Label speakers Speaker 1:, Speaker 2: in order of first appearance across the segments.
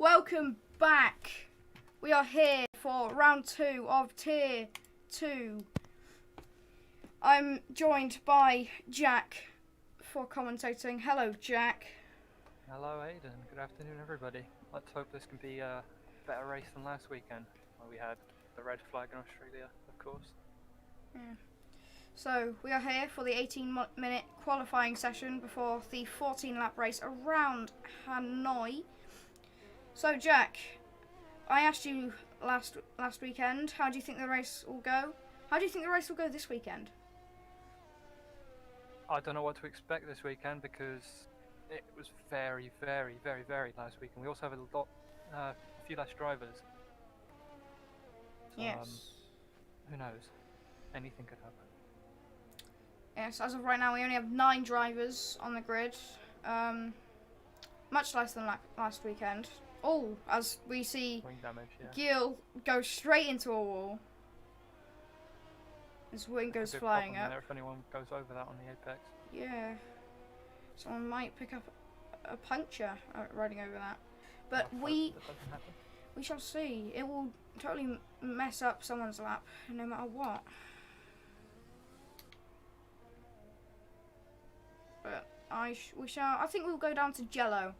Speaker 1: Welcome back. We are here for round 2 of Tier 2. I'm joined by Jack for commentating. Hello, Jack.
Speaker 2: Hello, Aidan. Good afternoon, everybody. Let's hope this can be a better race than last weekend, where we had the red flag in Australia, of course.
Speaker 1: Yeah. So, we are here for the 18-minute qualifying session before the 14-lap race around Hanoi. So, Jack, I asked you last weekend, how do you think the race will go? How do you think the race will go this weekend?
Speaker 2: I don't know what to expect this weekend because it was very last weekend. We also have a few less drivers. So,
Speaker 1: Yes.
Speaker 2: who knows? Anything could happen.
Speaker 1: Yes, as of right now, we only have 9 drivers on the grid. Much less than last weekend. Oh, as we see
Speaker 2: Wing damage, yeah.
Speaker 1: Gil go straight into a wall. His wing goes flying up.
Speaker 2: There if anyone goes over that on the apex.
Speaker 1: Yeah. Someone might pick up a puncture riding over that. But we shall see. It will totally mess up someone's lap, no matter what. But I think we'll go down to Jello.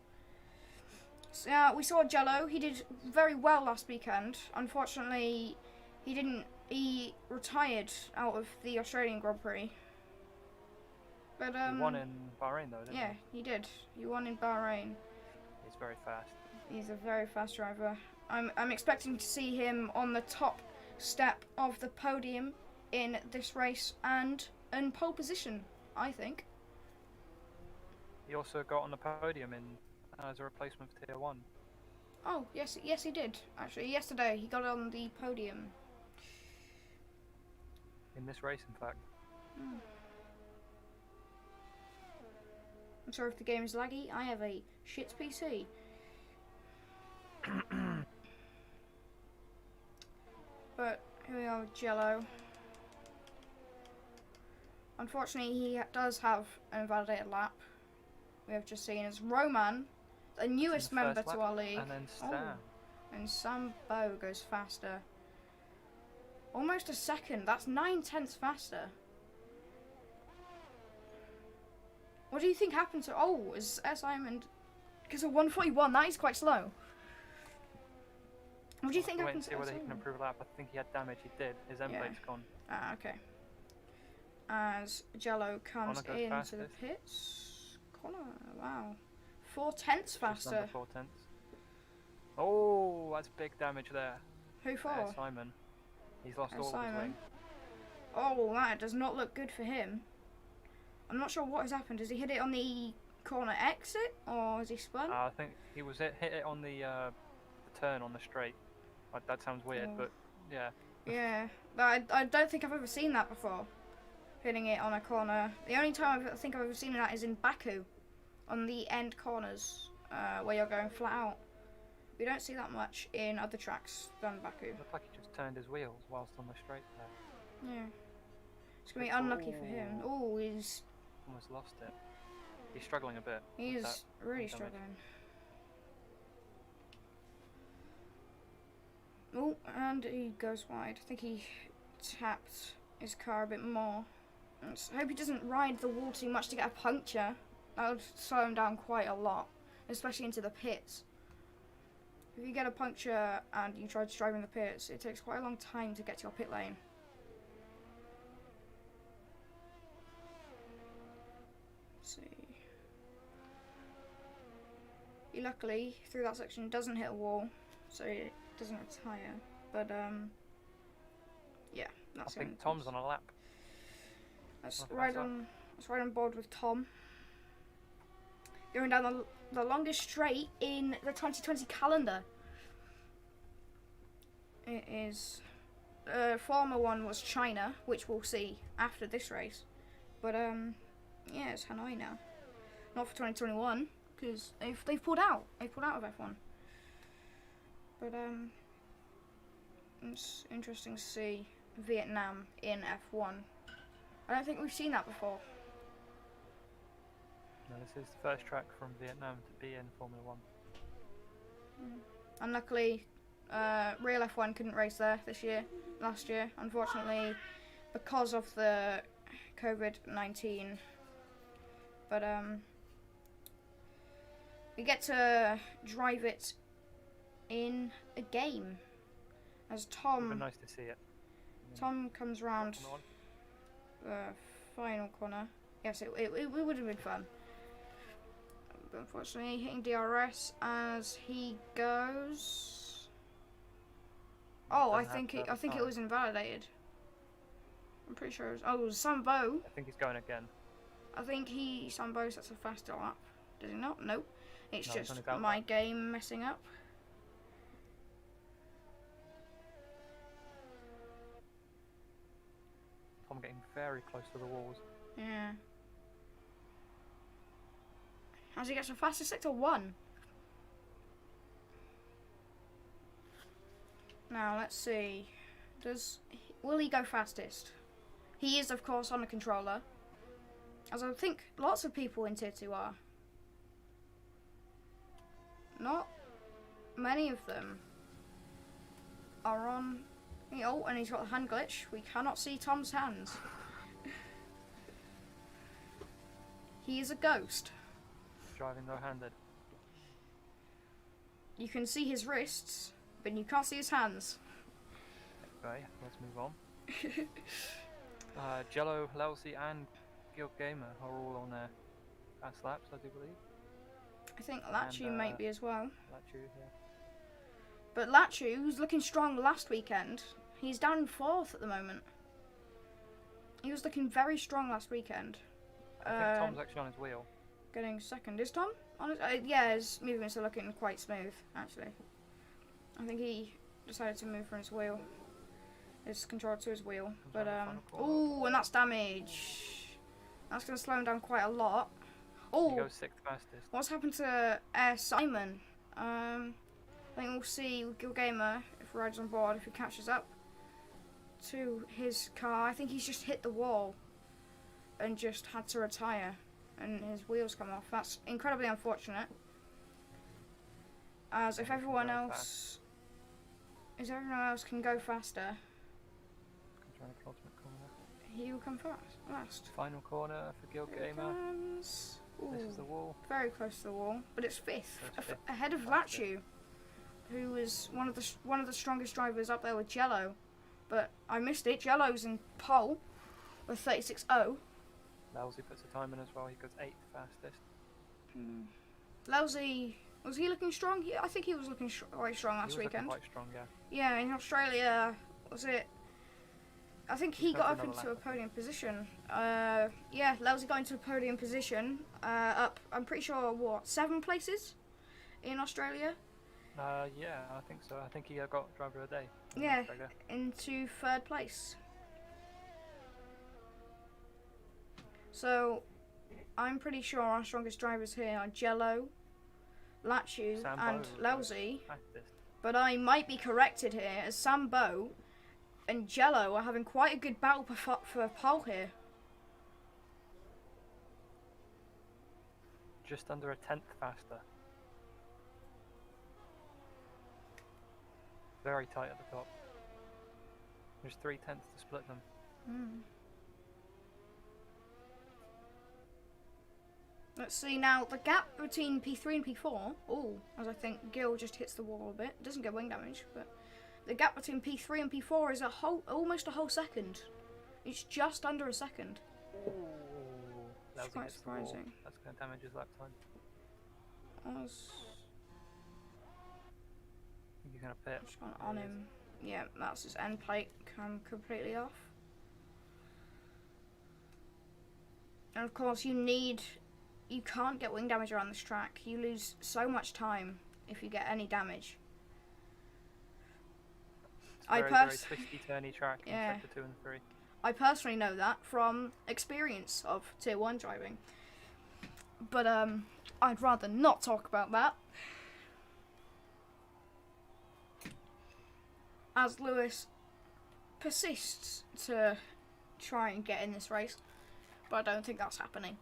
Speaker 1: So, we saw Jello. He did very well last weekend. Unfortunately, he retired out of the Australian Grand Prix. But
Speaker 2: he won in Bahrain though, didn't he?
Speaker 1: Yeah, he did. He won in Bahrain.
Speaker 2: He's very fast.
Speaker 1: He's a very fast driver. I'm expecting to see him on the top step of the podium in this race and in pole position, I think.
Speaker 2: He also got on the podium as a replacement for Tier 1.
Speaker 1: Oh, yes he did. Actually, yesterday he got on the podium.
Speaker 2: In this race, in fact.
Speaker 1: I'm sorry if the game is laggy. I have a shit PC. But here we are with Jello. Unfortunately, he does have an invalidated lap. We have just seen as Roman, the newest member to our league.
Speaker 2: And then Sam.
Speaker 1: And Sam Bow goes faster. Almost a second. That's 9/10 faster. What do you think happened to... Oh, is Simon... Because of 141, that is quite slow. What do you think happened to...
Speaker 2: See whether he can improve a lap. I think he had damage. He did. His end plate's gone.
Speaker 1: Ah, okay. As Jello comes into the pits. Connor, wow. 4/10 faster.
Speaker 2: Just under 4/10. Oh, that's big damage there.
Speaker 1: Who for?
Speaker 2: Simon. He's lost all of his wing.
Speaker 1: Oh, that does not look good for him. I'm not sure what has happened. Has he hit it on the corner exit, or has he spun?
Speaker 2: I think he was hit it on the turn on the straight. That sounds weird, but yeah.
Speaker 1: Yeah, but I don't think I've ever seen that before. Hitting it on a corner. The only time I think I've ever seen that is in Baku, on the end corners, where you're going flat out. We don't see that much in other tracks than Baku.
Speaker 2: It looked like he just turned his wheels whilst on the straight there.
Speaker 1: Yeah. It's going to be unlucky for him. Oh, he's...
Speaker 2: Almost lost it. He's struggling a bit.
Speaker 1: He's really struggling. Oh, and he goes wide. I think he tapped his car a bit more. I hope he doesn't ride the wall too much to get a puncture. That would slow him down quite a lot, especially into the pits. If you get a puncture and you try to drive in the pits, it takes quite a long time to get to your pit lane. Let's see. He luckily, through that section, doesn't hit a wall, so it doesn't retire. But, yeah, that's it.
Speaker 2: I think Tom's on a lap.
Speaker 1: Let's ride on board with Tom. Going down the longest straight in the 2020 calendar. It is... former one was China, which we'll see after this race. But, yeah, it's Hanoi now. Not for 2021, because they've pulled out. They've pulled out of F1. But, it's interesting to see Vietnam in F1. I don't think we've seen that before.
Speaker 2: No, this is the first track from Vietnam to be in Formula 1.
Speaker 1: And luckily, Real F1 couldn't race there last year, unfortunately, because of the COVID-19. But we get to drive it in a game as
Speaker 2: It would be
Speaker 1: Tom
Speaker 2: nice to see it.
Speaker 1: comes round the final corner. Yes, it would have been fun. But unfortunately, hitting DRS as he goes. Oh, I think it was invalidated. I'm pretty sure it was. Oh, it was Sambo.
Speaker 2: I think he's going again.
Speaker 1: I think Sambo sets a faster lap. Does he not? Nope. It's
Speaker 2: No, it's
Speaker 1: just
Speaker 2: on his out
Speaker 1: my
Speaker 2: lap.
Speaker 1: game messing up.
Speaker 2: Tom getting very close to the walls.
Speaker 1: Yeah. As he gets a fastest sector 1. Now let's see. Will he go fastest? He is, of course, on the controller, as I think lots of people in Tier 2 are. Not many of them are on. Oh, and he's got a hand glitch. We cannot see Tom's hands. He is a ghost.
Speaker 2: Driving no-handed.
Speaker 1: You can see his wrists, but you can't see his hands.
Speaker 2: Okay, let's move on. Jello, Lelsey and Guild Gamer are all on their fast laps, I do believe.
Speaker 1: I think Lachu
Speaker 2: And,
Speaker 1: might be as well.
Speaker 2: Lachu, yeah.
Speaker 1: But Lachu was looking strong last weekend. He's down in 4th at the moment. He was looking very strong last weekend.
Speaker 2: I think Tom's actually on his wheel.
Speaker 1: Getting 2nd. Is Tom on his? Yeah, his movements are looking quite smooth, actually. I think he decided to move from his wheel. His controller to his wheel. But, ooh, and that's damage. That's going to slow him down quite a lot.
Speaker 2: He
Speaker 1: Oh,
Speaker 2: goes 6th fastest.
Speaker 1: what's happened to Simon? I think we'll see with Guild Gamer if Ride's on board, if he catches up to his car. I think he's just hit the wall and just had to retire, and his wheels come off. That's incredibly unfortunate. As if everyone else can go faster,
Speaker 2: Control the ultimate corner.
Speaker 1: he will come last.
Speaker 2: Final corner for Guild
Speaker 1: Here it
Speaker 2: Gamer.
Speaker 1: comes.
Speaker 2: This is
Speaker 1: Ooh,
Speaker 2: the wall.
Speaker 1: very close to the wall, but it's 5th,
Speaker 2: So it's 5th.
Speaker 1: ahead of
Speaker 2: That's
Speaker 1: Lachu, who was one of the strongest drivers up there with Jello. But I missed it. Jello's in pole with 36.0.
Speaker 2: Lelsey puts a time in as well. He goes 8th fastest.
Speaker 1: Lousy, was he looking strong? I think he was looking quite strong last
Speaker 2: He was
Speaker 1: weekend.
Speaker 2: looking quite strong, yeah.
Speaker 1: Yeah, in Australia, was it? I think he
Speaker 2: He's
Speaker 1: got
Speaker 2: gone
Speaker 1: up
Speaker 2: for another
Speaker 1: into a
Speaker 2: lap.
Speaker 1: podium position. Yeah, Lousy got into a podium position. Up, I'm pretty sure, what, 7 places in Australia?
Speaker 2: Yeah, I think so. I think he got driver of the day. in
Speaker 1: Yeah,
Speaker 2: Australia.
Speaker 1: into 3rd place. So, I'm pretty sure our strongest drivers here are Jello, Lachu,
Speaker 2: Sambo
Speaker 1: and
Speaker 2: goes
Speaker 1: Lousy.
Speaker 2: fastest.
Speaker 1: But I might be corrected here, as Sambo and Jello are having quite a good battle for pole here.
Speaker 2: Just under a 10th faster. Very tight at the top. There's 3/10 to split them.
Speaker 1: Let's see now, the gap between P3 and P4, as I think Gil just hits the wall a bit, doesn't get wing damage, but the gap between P3 and P4 is almost a whole second. It's just under a second.
Speaker 2: Ooh,
Speaker 1: It's
Speaker 2: Lelsey
Speaker 1: quite
Speaker 2: hits the wall.
Speaker 1: surprising.
Speaker 2: That's going to damage his lap time. He's going to pit.
Speaker 1: Just gone on him. Yeah, that's his end plate come completely off. And of course you can't get wing damage around this track. You lose so much time if you get any damage.
Speaker 2: It's a very twisty, turny track in
Speaker 1: Yeah.
Speaker 2: sector 2 and 3.
Speaker 1: I personally know that from experience of Tier 1 driving. But I'd rather not talk about that. As Lewis persists to try and get in this race, but I don't think that's happening.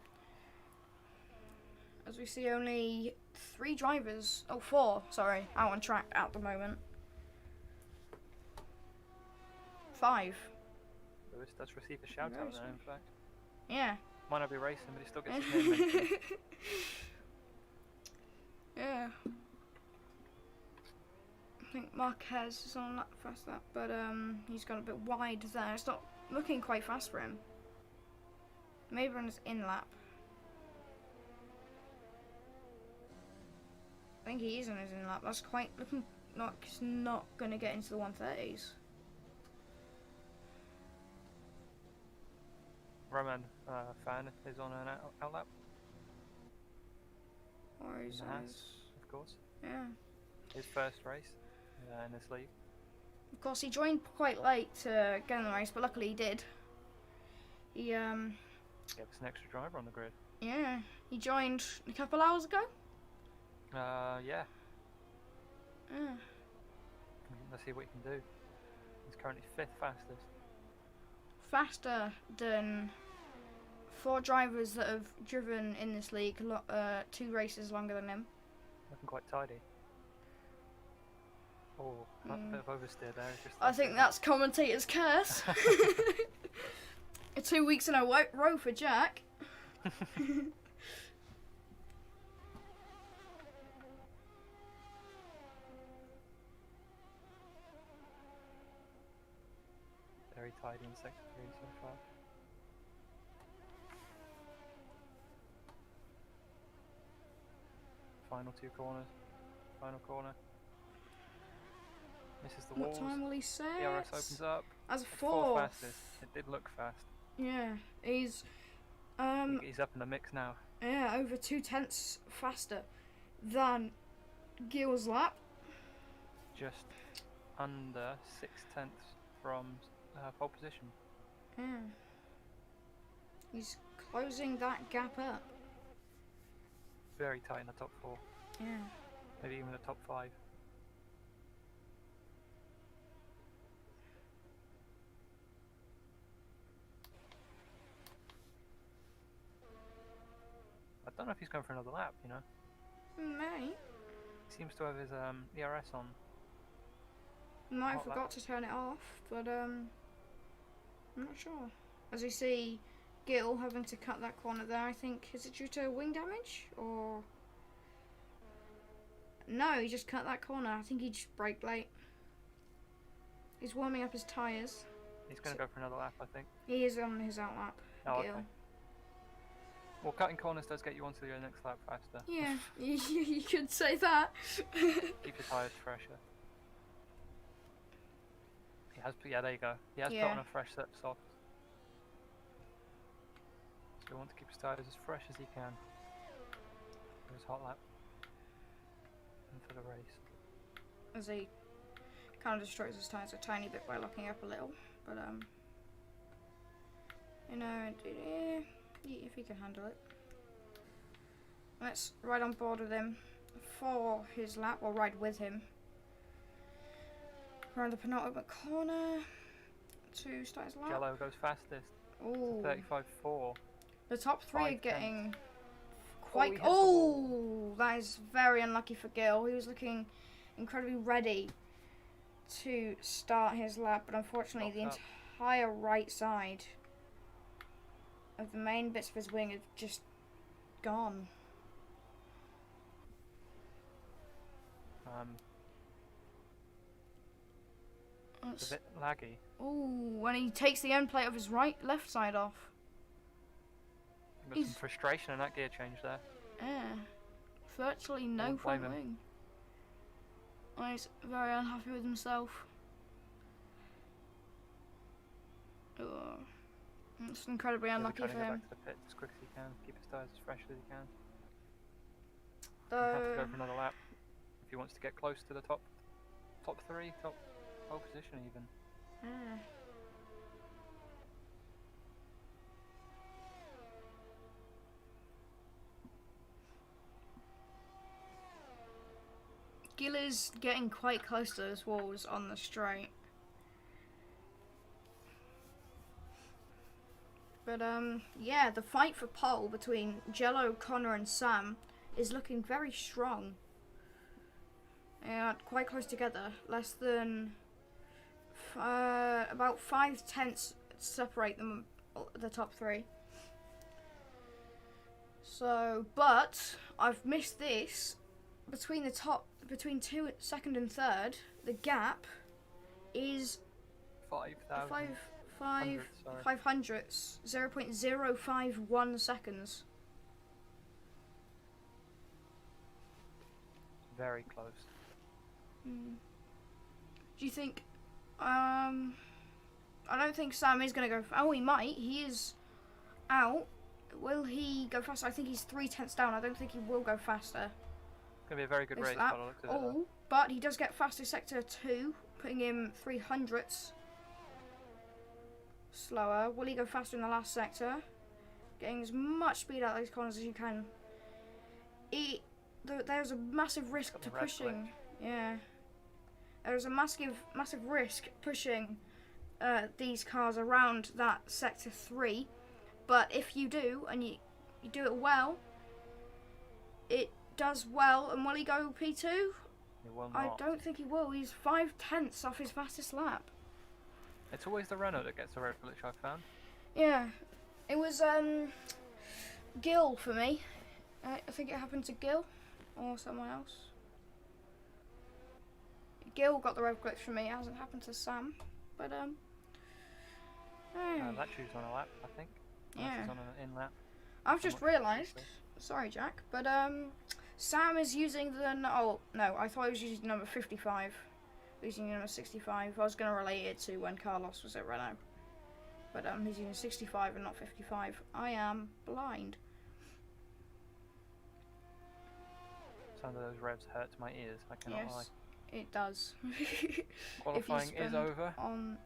Speaker 1: as we see only 3 drivers, oh 4, sorry, out on track at the moment. 5.
Speaker 2: Lewis does receive a shout out there, in fact.
Speaker 1: Yeah.
Speaker 2: Might not be racing, but he still gets his name mentioned.
Speaker 1: Yeah. I think Marquez is on that fast lap, but he's gone a bit wide there. It's not looking quite fast for him. Maybe on his in lap. I think he is on his in lap. That's quite looking like he's not going to get into the 130s.
Speaker 2: Roman Fan is on an out lap.
Speaker 1: Or he's
Speaker 2: of course.
Speaker 1: Yeah.
Speaker 2: His first race in this league.
Speaker 1: Of course, he joined quite late to get in the race, but luckily he did. He
Speaker 2: Gave us an extra driver on the grid.
Speaker 1: yeah, he joined a couple hours ago.
Speaker 2: Yeah.
Speaker 1: Yeah.
Speaker 2: Let's see what he can do. He's currently 5th fastest.
Speaker 1: Faster than 4 drivers that have driven in this league 2 races longer than him.
Speaker 2: Looking quite tidy. Oh, a bit of oversteer there.
Speaker 1: I think that's commentator's curse. 2 weeks in a row for Jack.
Speaker 2: Very tidy in sector 3 so far. Final 2 corners. Final corner. Misses the walls.
Speaker 1: What time will he say?
Speaker 2: DRS opens up.
Speaker 1: As a
Speaker 2: 4th
Speaker 1: 4th.
Speaker 2: fastest. It did look fast.
Speaker 1: Yeah, he's
Speaker 2: He's up in the mix now.
Speaker 1: yeah, over 2/10 faster than Gill's lap.
Speaker 2: Just under 6/10 from pole position.
Speaker 1: Yeah. He's closing that gap up.
Speaker 2: Very tight in the top 4.
Speaker 1: Yeah.
Speaker 2: Maybe even the top 5. I don't know if he's going for another lap, you know.
Speaker 1: May.
Speaker 2: He seems to have his ERS on.
Speaker 1: Might have
Speaker 2: Hot lap.
Speaker 1: forgot to turn it off, but I'm not sure. As we see Gill having to cut that corner there, I think, is it due to wing damage or no, he just cut that corner. I think he just braked late. He's warming up his tyres.
Speaker 2: He's going to go for another lap, I think.
Speaker 1: He is on his out lap.
Speaker 2: Oh,
Speaker 1: Gill.
Speaker 2: okay. Well, cutting corners does get you onto your next lap faster.
Speaker 1: Yeah, you could say that.
Speaker 2: Keep your tyres fresher. He has, yeah, there you go. He has put on a fresh set of softs. So we want to keep his tyres as fresh as he can for his hot lap and for the race.
Speaker 1: As he kind of destroys his tyres a tiny bit by locking up a little, but you know, if he can handle it. Let's ride on board with him for his lap, or ride with him. Around the penultimate corner to start his lap.
Speaker 2: Jello goes fastest.
Speaker 1: Ooh.
Speaker 2: 35.4.
Speaker 1: The top 3 are
Speaker 2: 5/10.
Speaker 1: getting quite.
Speaker 2: he hits the
Speaker 1: Oh, that is very unlucky for Gill. He was looking incredibly ready to start his lap, but unfortunately, the
Speaker 2: Knocked up.
Speaker 1: entire right side of the main bits of his wing have just gone.
Speaker 2: It's a bit laggy.
Speaker 1: Oh, when he takes the end plate of his left side off.
Speaker 2: There's some frustration in that gear change there.
Speaker 1: Yeah, virtually no
Speaker 2: Won't blame
Speaker 1: front
Speaker 2: him.
Speaker 1: wing. Oh, he's very unhappy with himself. Oh, it's incredibly
Speaker 2: He'll be
Speaker 1: unlucky
Speaker 2: trying
Speaker 1: for
Speaker 2: to get
Speaker 1: him.
Speaker 2: back to the pit as quick as he can. Keep his tyres as fresh as he can. He'll have to go for another lap if he wants to get close to the top 3, top pole position even.
Speaker 1: Yeah. Gill is getting quite close to those walls on the straight. But yeah, the fight for pole between Jello, Connor and Sam is looking very strong. And quite close together. Less than about 5 tenths separate them, the top 3. So, but I've missed this between between second and third. The gap is
Speaker 2: 5,000.
Speaker 1: 5 hundredths, 0.051 seconds.
Speaker 2: Very close.
Speaker 1: Do you think? I don't think Sam is going to go. Oh, he might. He is out. Will he go faster? I think he's 3 tenths down. I don't think he will go faster.
Speaker 2: It's going to be a very good race.
Speaker 1: By the looks of it, but he does get faster sector 2, putting him 3 hundredths slower. Will he go faster in the last sector? Getting as much speed out of those corners as you can. There's a massive risk to pushing. Yeah. There's a massive risk pushing these cars around that sector 3. But if you do, and you do it well, it does well. And will he go P2?
Speaker 2: He will not.
Speaker 1: I don't think he will. He's 5 tenths off his fastest lap.
Speaker 2: It's always the Renault that gets the red glitch, I've found.
Speaker 1: Yeah. It was Gil for me. I think it happened to Gil or someone else. Gil got the red glitch for me. It hasn't happened to Sam. But
Speaker 2: Latchu's on a lap, I think.
Speaker 1: Yeah.
Speaker 2: He's on an in lap.
Speaker 1: I've just realised. Sorry, Jack. But Sam is using the. Oh no, I thought he was using number 55. Using number 65. I was going to relate it to when Carlos was at Renault. But he's using 65 and not 55. I am blind.
Speaker 2: Some of those revs hurt to my ears. I cannot lie.
Speaker 1: It does.
Speaker 2: Qualifying is over.
Speaker 1: On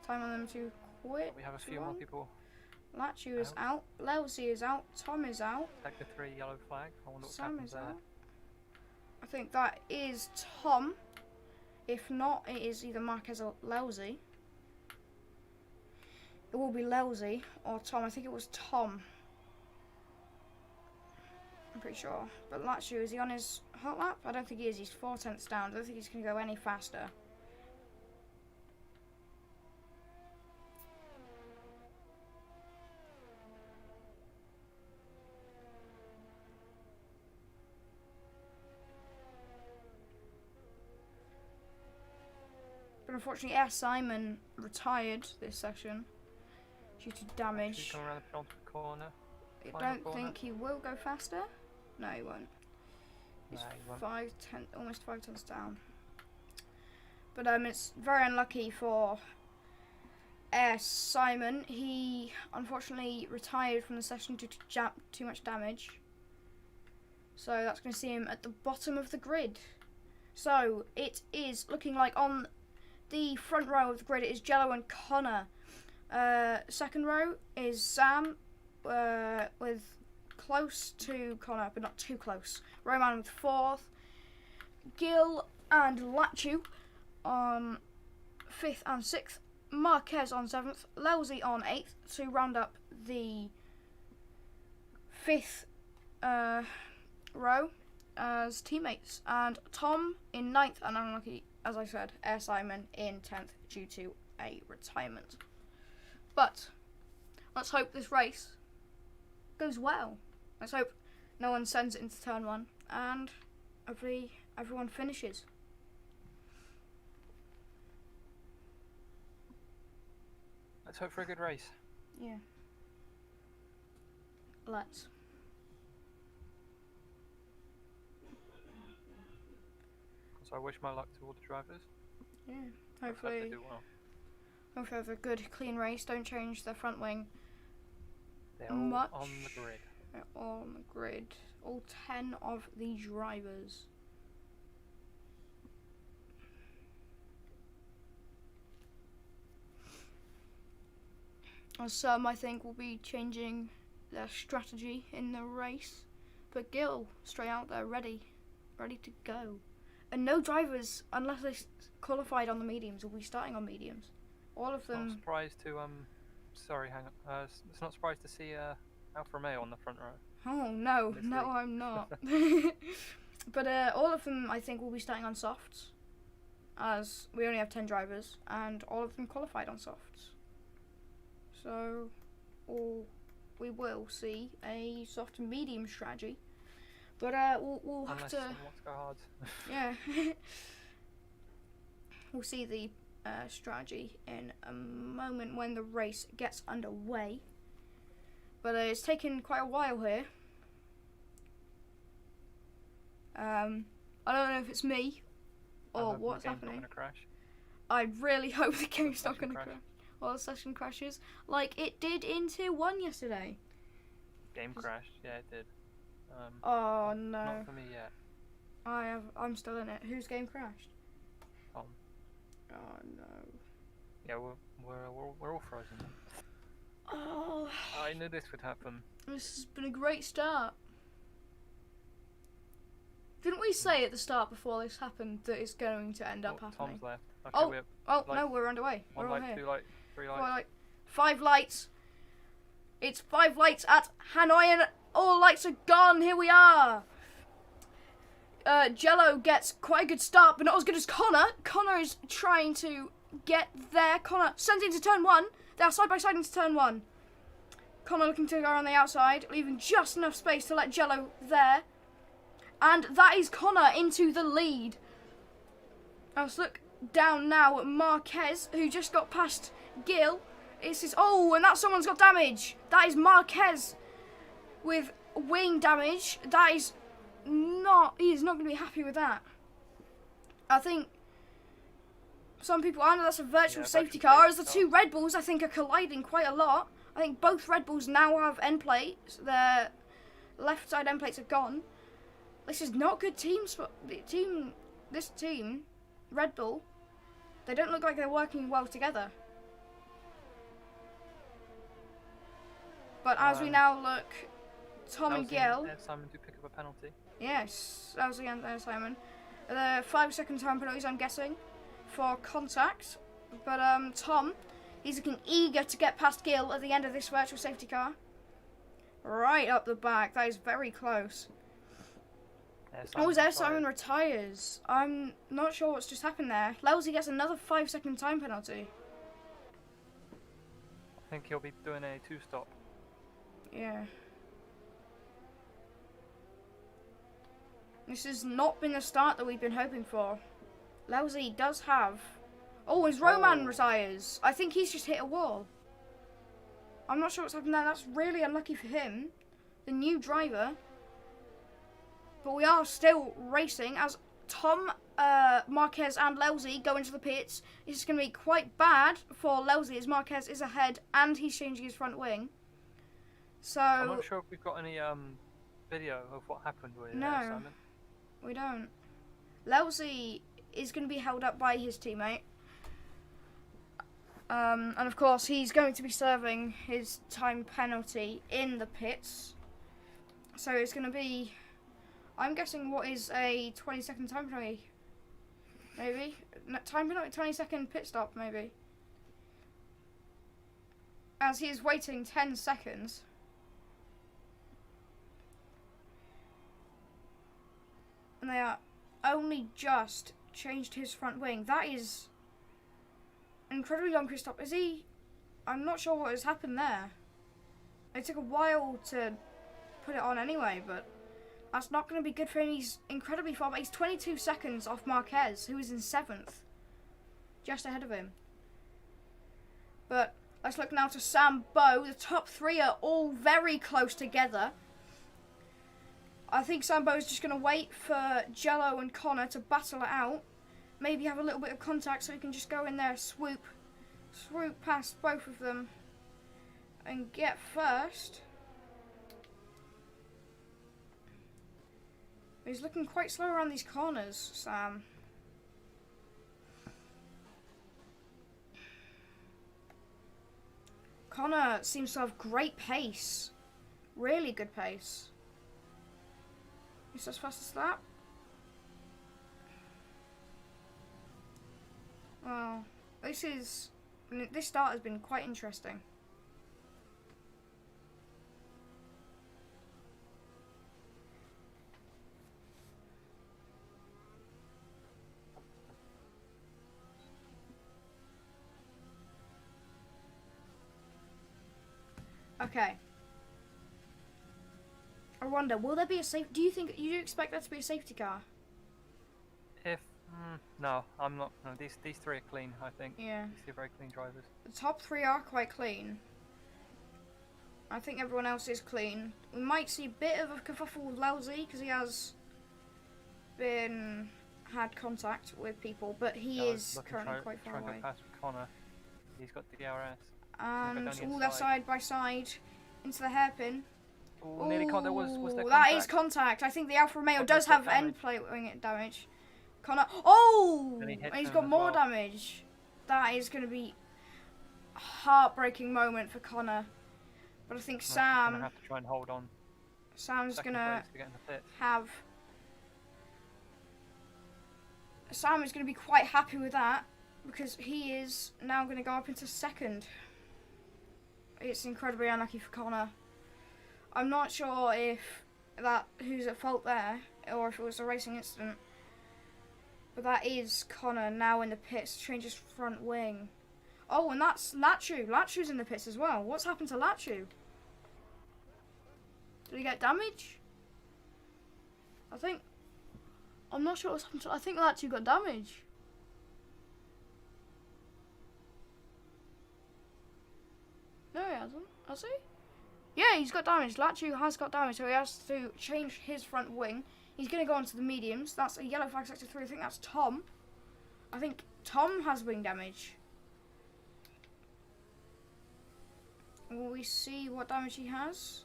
Speaker 1: time on them to quit.
Speaker 2: We have a few more people.
Speaker 1: Latchu is out. Lelsey is out. Tom is out.
Speaker 2: Sector 3 yellow flag. I wonder what
Speaker 1: Sam
Speaker 2: happens
Speaker 1: is
Speaker 2: there.
Speaker 1: out. I think that is Tom. If not, it is either Marquez or Lelsey. It will be Lelsey or Tom. I think it was Tom. I'm pretty sure. But Latchu, is he on his hot lap? I don't think he is. He's 4 tenths down. I don't think he's going to go any faster. But unfortunately, Simon retired this session due to damage.
Speaker 2: Coming around the penultimate corner.
Speaker 1: I don't think he will go faster. No, he won't. He's almost 5 tenths down. But it's very unlucky for Simon. He unfortunately retired from the session due to too much damage. So that's going to see him at the bottom of the grid. So it is looking like on the front row of the grid it is Jello and Connor. Second row is Sam with close to Connor, but not too close. Roman with 4th. Gil and Latchu on 5th and 6th. Marquez on 7th. Lelsey on 8th to round up the 5th row as teammates. And Tom in 9th, and unlucky, as I said, Simon in 10th due to a retirement. But let's hope this race goes well. Let's hope no one sends it into turn 1 and hopefully everyone finishes.
Speaker 2: Let's hope for a good race.
Speaker 1: Yeah. Let's.
Speaker 2: So I wish my luck to all the drivers.
Speaker 1: Yeah.
Speaker 2: Hopefully
Speaker 1: Hopefully
Speaker 2: they do well.
Speaker 1: Hopefully have a good clean race. Don't change the front wing
Speaker 2: They're all
Speaker 1: much.
Speaker 2: on the grid.
Speaker 1: They're all on the grid. All 10 of the drivers. Some, I think, will be changing their strategy in the race. But Gil, straight out there, ready to go. And no drivers, unless they qualified on the mediums, will be starting on mediums. All of them.
Speaker 2: Not surprised to Sorry, hang on. It's not surprised to see Alfa Romeo on the front row.
Speaker 1: Oh no,
Speaker 2: This
Speaker 1: no,
Speaker 2: week.
Speaker 1: I'm not. But all of them, I think, will be starting on softs, as we only have 10 drivers, and all of them qualified on softs. So, we will see a soft and medium strategy. But we'll have
Speaker 2: Unless
Speaker 1: to.
Speaker 2: someone wants to go hard.
Speaker 1: Yeah. We'll see the strategy in a moment when the race gets underway. But it's taken quite a while here. I don't know if it's me or what's happening.
Speaker 2: Not gonna crash.
Speaker 1: I really hope the game's not
Speaker 2: session
Speaker 1: going to
Speaker 2: crash.
Speaker 1: crash. Or the session crashes like it did in Tier 1 yesterday.
Speaker 2: Game crashed. Yeah, it did.
Speaker 1: Oh no.
Speaker 2: Not for me yet.
Speaker 1: I'm still in it. Whose game crashed?
Speaker 2: Tom.
Speaker 1: Oh no.
Speaker 2: Yeah, we're all frozen.
Speaker 1: Oh,
Speaker 2: I knew this would happen.
Speaker 1: this has been a great start. Didn't we say at the start before this happened that it's going to end up happening?
Speaker 2: Tom's left. Okay,
Speaker 1: Oh,
Speaker 2: we're
Speaker 1: Oh
Speaker 2: Light.
Speaker 1: no, we're underway.
Speaker 2: one
Speaker 1: We're all
Speaker 2: light,
Speaker 1: here.
Speaker 2: 2 light, 3 lights.
Speaker 1: 5 lights. It's 5 lights at Hanoi and all lights are gone. Here we are. Jello gets quite a good start, but not as good as Connor. Connor is trying to get there. Connor sends into turn 1. They are side by side into turn 1. Connor looking to go around the outside, leaving just enough space to let Jello there. And that is Connor into the lead. Let's look down now at Marquez, who just got past Gil. It's his, oh, and that someone's got damage. That is Marquez with wing damage. That is not, he is not going to be happy with that. I think some people, I know that's a virtual safety car, as the two Red Bulls, I think, are colliding quite a lot. I think both Red Bulls now have end plates. Their left side end plates are gone. This is not good teams. This team, Red Bull, they don't look like they're working well together. But as we now look, Tom and Gil.
Speaker 2: Simon to pick up a penalty.
Speaker 1: Yes, that was again Simon. The 5-second time penalties, I'm guessing, for contact. But Tom, he's looking eager to get past Gil at the end of this virtual safety car. Right up the back. That is very close. Oh, there Simon retires. I'm not sure what's just happened there. Lelsey gets another 5-second time penalty.
Speaker 2: I think he'll be doing a 2-stop.
Speaker 1: Yeah. This has not been the start that we've been hoping for. Lelsey does have... Oh, his Roman retires. I think he's just hit a wall. I'm not sure what's happened there. That's really unlucky for him. The new driver. But we are still racing as Tom, Marquez and Lelsey go into the pits. This is going to be quite bad for Lelsey as Marquez is ahead and he's changing his front wing. So
Speaker 2: I'm not sure if we've got any video of what happened with Simon.
Speaker 1: We don't. Lelsey is going to be held up by his teammate. And of course he's going to be serving his time penalty in the pits. So it's going to be... I'm guessing what is a 20-second time penalty? Maybe? Time penalty, 20-second pit stop, maybe. As he is waiting 10 seconds. And they are only just changed his front wing. That is an incredibly long pit stop. Is he... I'm not sure what has happened there. It took a while to put it on anyway, but... That's not going to be good for him. He's incredibly far, but he's 22 seconds off Marquez, who is in 7th. Just ahead of him. But let's look now to Sam Bowe. The top 3 are all very close together. I think Sam Bowe is just going to wait for Jello and Connor to battle it out. Maybe have a little bit of contact so he can just go in there, swoop past both of them and get first. He's looking quite slow around these corners, Sam. Connor seems to have great pace. Really good pace. He's as fast as that. Well, this start has been quite interesting. Okay. I wonder, will there be a safe? Do you expect there to be a safety car?
Speaker 2: If no, I'm not. No, these three are clean. I think.
Speaker 1: Yeah.
Speaker 2: These three are very clean drivers.
Speaker 1: The top 3 are quite clean. I think everyone else is clean. We might see a bit of a kerfuffle with Lousy because he has had contact with people, but he is currently quite far away.
Speaker 2: Trying to go past Connor. He's got DRS.
Speaker 1: And all they're side by side into the hairpin.
Speaker 2: Oh, nearly contact. Was there contact?
Speaker 1: That is contact. I think the Alfa Romeo does have end plate wing damage. Connor. Oh!
Speaker 2: And
Speaker 1: he's got more damage. That is going to be a heartbreaking moment for Connor. But I think Sam.
Speaker 2: Gonna have to try and hold on.
Speaker 1: Sam's gonna have. Sam is going to be quite happy with that because he is now going to go up into second. It's incredibly unlucky for Connor. I'm not sure if who's at fault there or if it was a racing incident. But that is Connor now in the pits to change his front wing. Oh, and that's Lachu. Lachu's in the pits as well. What's happened to Lachu? Did he get damage? I'm not sure what's happened to. I think Lachu got damage. No, he hasn't. Has he? Yeah, he's got damage. Lachu has got damage, so he has to change his front wing. He's going to go onto the mediums. That's a yellow flag sector 3. I think that's Tom. I think Tom has wing damage. Will we see what damage he has?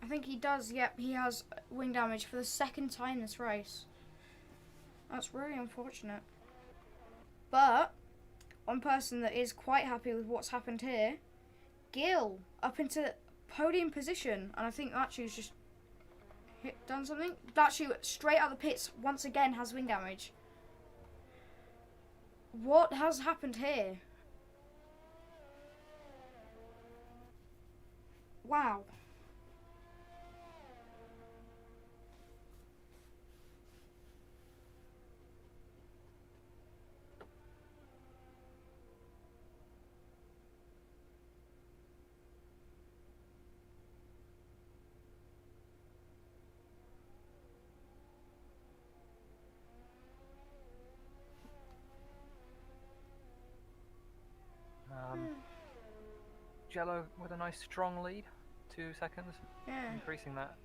Speaker 1: I think he does. Yep, he has wing damage for the second time this race. That's really unfortunate. But one person that is quite happy with what's happened here, Gil, up into podium position, and I think Lachu's just done something. Lachu straight out the pits once again has wing damage. What has happened here? Wow.
Speaker 2: Jello with a nice strong lead, 2 seconds.
Speaker 1: Yeah.
Speaker 2: Increasing that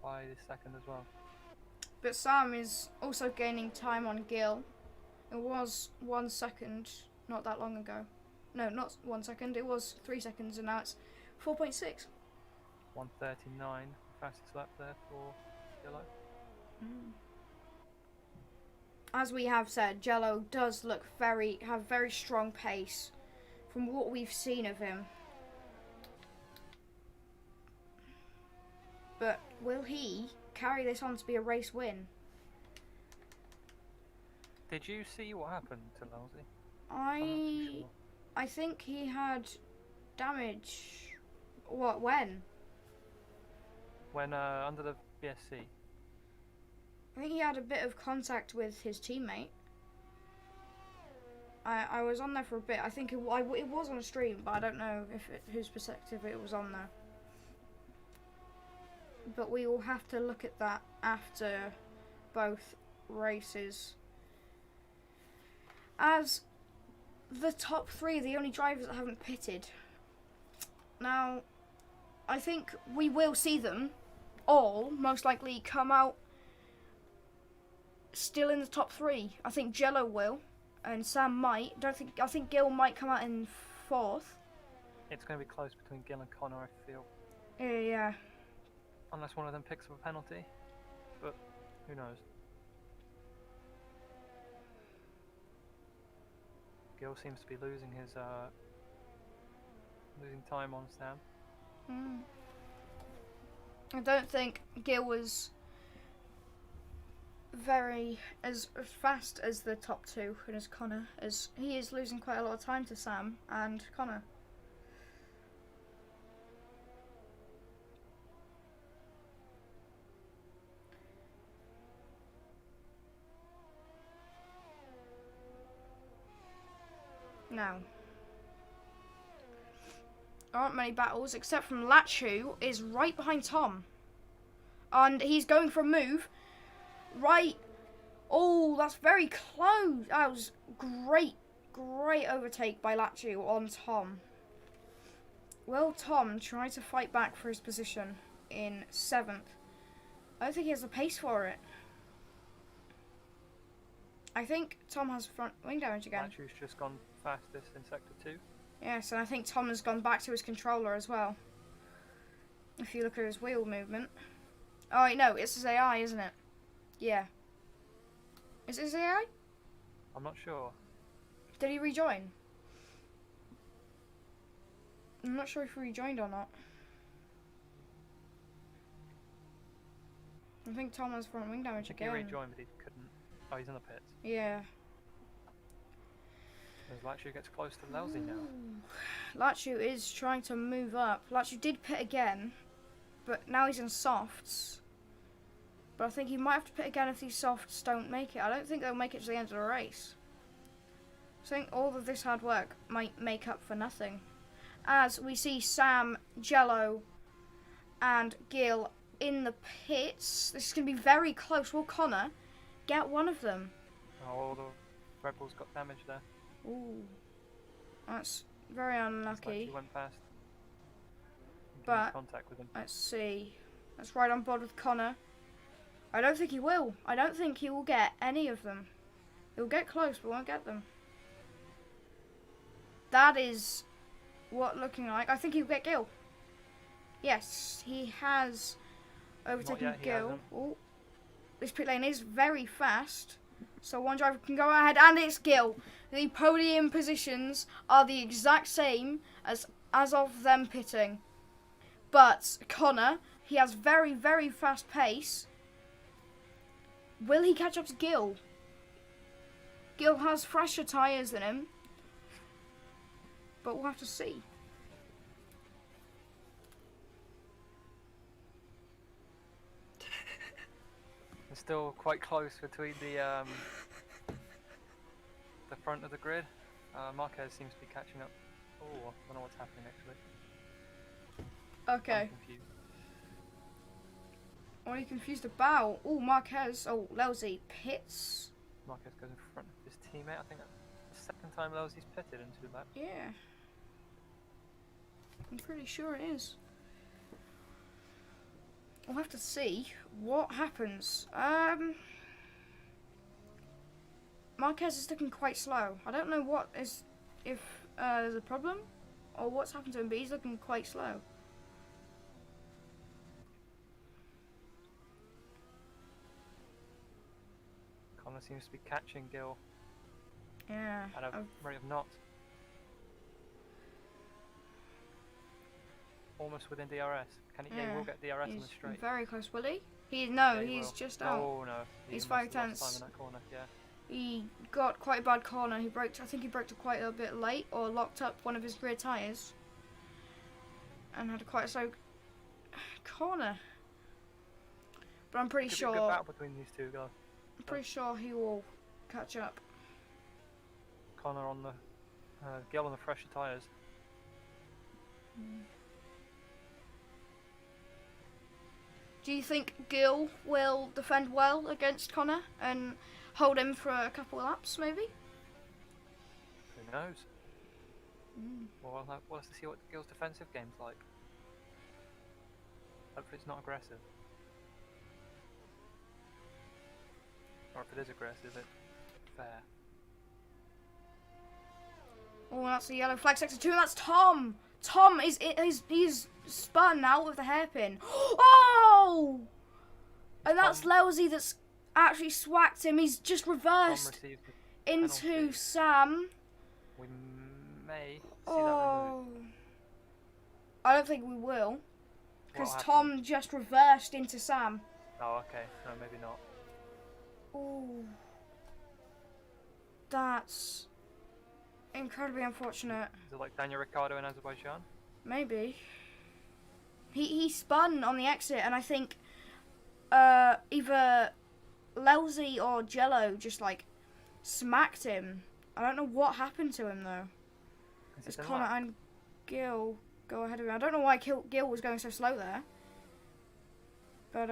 Speaker 2: by this second as well.
Speaker 1: But Sam is also gaining time on Gil. It was 1 second not that long ago. No, not 1 second. It was 3 seconds, and now it's 4.6.
Speaker 2: 1:39, fastest lap there for Jello.
Speaker 1: As we have said, Jello does look have very strong pace from what we've seen of him. But will he carry this on to be a race win?
Speaker 2: Did you see what happened to Lousy?
Speaker 1: I think he had damage. What? When?
Speaker 2: When under the BSC.
Speaker 1: I think he had a bit of contact with his teammate. I was on there for a bit. I think it was on a stream, but I don't know whose perspective it was on there. But we will have to look at that after both races. As the top 3 are the only drivers that haven't pitted. Now, I think we will see them all most likely come out still in the top 3. I think Jello will. And Sam might. I think Gil might come out in 4th.
Speaker 2: It's going to be close between Gil and Connor, I feel.
Speaker 1: Yeah.
Speaker 2: Unless one of them picks up a penalty. But who knows? Gil seems to be losing time on Sam.
Speaker 1: I don't think Gil was very as fast as the top 2 and as Connor, as he is losing quite a lot of time to Sam and Connor. Now, aren't many battles except from Lachu is right behind Tom. And he's going for a move. Right. Oh, that's very close. That was great overtake by Lachu on Tom. Will Tom try to fight back for his position in 7th? I don't think he has the pace for it. I think Tom has front wing damage again.
Speaker 2: Lachu's just gone fastest in Sector 2.
Speaker 1: Yes, and I think Tom has gone back to his controller as well. If you look at his wheel movement. Oh, wait, no, it's his AI, isn't it? Yeah. Is it his AI?
Speaker 2: I'm not sure.
Speaker 1: Did he rejoin? I'm not sure if he rejoined or not. I think Tom has front wing damage again.
Speaker 2: He rejoined, but he couldn't. Oh, he's in the pits.
Speaker 1: Yeah.
Speaker 2: As Lachu gets close to Lelsey now.
Speaker 1: Lachu is trying to move up. Lachu did pit again, but now he's in softs. But I think he might have to pit again if these softs don't make it. I don't think they'll make it to the end of the race. I think all of this hard work might make up for nothing. As we see Sam, Jello, and Gil in the pits. This is going to be very close. Will Connor get one of them?
Speaker 2: Oh, all the Rebels got damage there.
Speaker 1: Ooh. That's very unlucky.
Speaker 2: He went past.
Speaker 1: But
Speaker 2: Contact with him.
Speaker 1: Let's see. That's right on board with Connor. I don't think he will. I don't think he will get any of them. He'll get close, but won't get them. That is what looking like. I think he'll get Gil. Yes, he has overtaken Gil. Oh, this pit lane is very fast, so one driver can go ahead, and it's Gil. The podium positions are the exact same as of them pitting. But Connor, he has very, very fast pace. Will he catch up to Gil? Gil has fresher tyres than him. But we'll have to see.
Speaker 2: It's still quite close between the front of the grid. Marquez seems to be catching up. Oh, I don't know what's happening actually.
Speaker 1: Okay.
Speaker 2: I'm confused.
Speaker 1: What are you confused about? Oh, Marquez. Oh, Lelsey pits.
Speaker 2: Marquez goes in front of his teammate. I think that's the second time Lelsey's pitted in 2 laps.
Speaker 1: Yeah. I'm pretty sure it is. We'll have to see what happens. Marquez is looking quite slow. I don't know what is, if there's a problem or what's happened to him, but he's looking quite slow.
Speaker 2: Connor seems to be catching Gil
Speaker 1: Yeah.
Speaker 2: at a rate of knots. Almost within DRS. Can he? Yeah, he will get DRS on the straight.
Speaker 1: Very close, will he? No,
Speaker 2: yeah,
Speaker 1: he's just out.
Speaker 2: Oh no,
Speaker 1: he's 5 tenths.
Speaker 2: Time in that corner. Yeah.
Speaker 1: He got quite a bad corner. He braked. I think he braked quite a bit late, or locked up one of his rear tyres, and had quite a slow corner. But I'm pretty sure.
Speaker 2: Be a good battle between these two guys.
Speaker 1: I'm pretty sure he will catch up.
Speaker 2: Connor on the Gil on the fresher tyres.
Speaker 1: Do you think Gil will defend well against Connor and hold him for a couple of laps, maybe?
Speaker 2: Who knows? Well, we'll have to see what Gil's defensive game's like. Hopefully it's not aggressive. Or if it is aggressive, it's fair.
Speaker 1: Oh, that's the yellow flag sector 2, and that's Tom! Tom he's spun out with the hairpin. Oh! And that's Lelsey that's actually swacked him. He's just reversed into Sam.
Speaker 2: We may see that removed.
Speaker 1: I don't think we will. Because Tom just reversed into Sam.
Speaker 2: Oh, okay. No, maybe not.
Speaker 1: Oh. That's incredibly unfortunate.
Speaker 2: Is it like Daniel Ricciardo in Azerbaijan?
Speaker 1: Maybe. He spun on the exit, and I think either Lelsey or Jello just like smacked him. I don't know what happened to him though. As Connor and Gil go ahead of him. I don't know why Gil was going so slow there. But,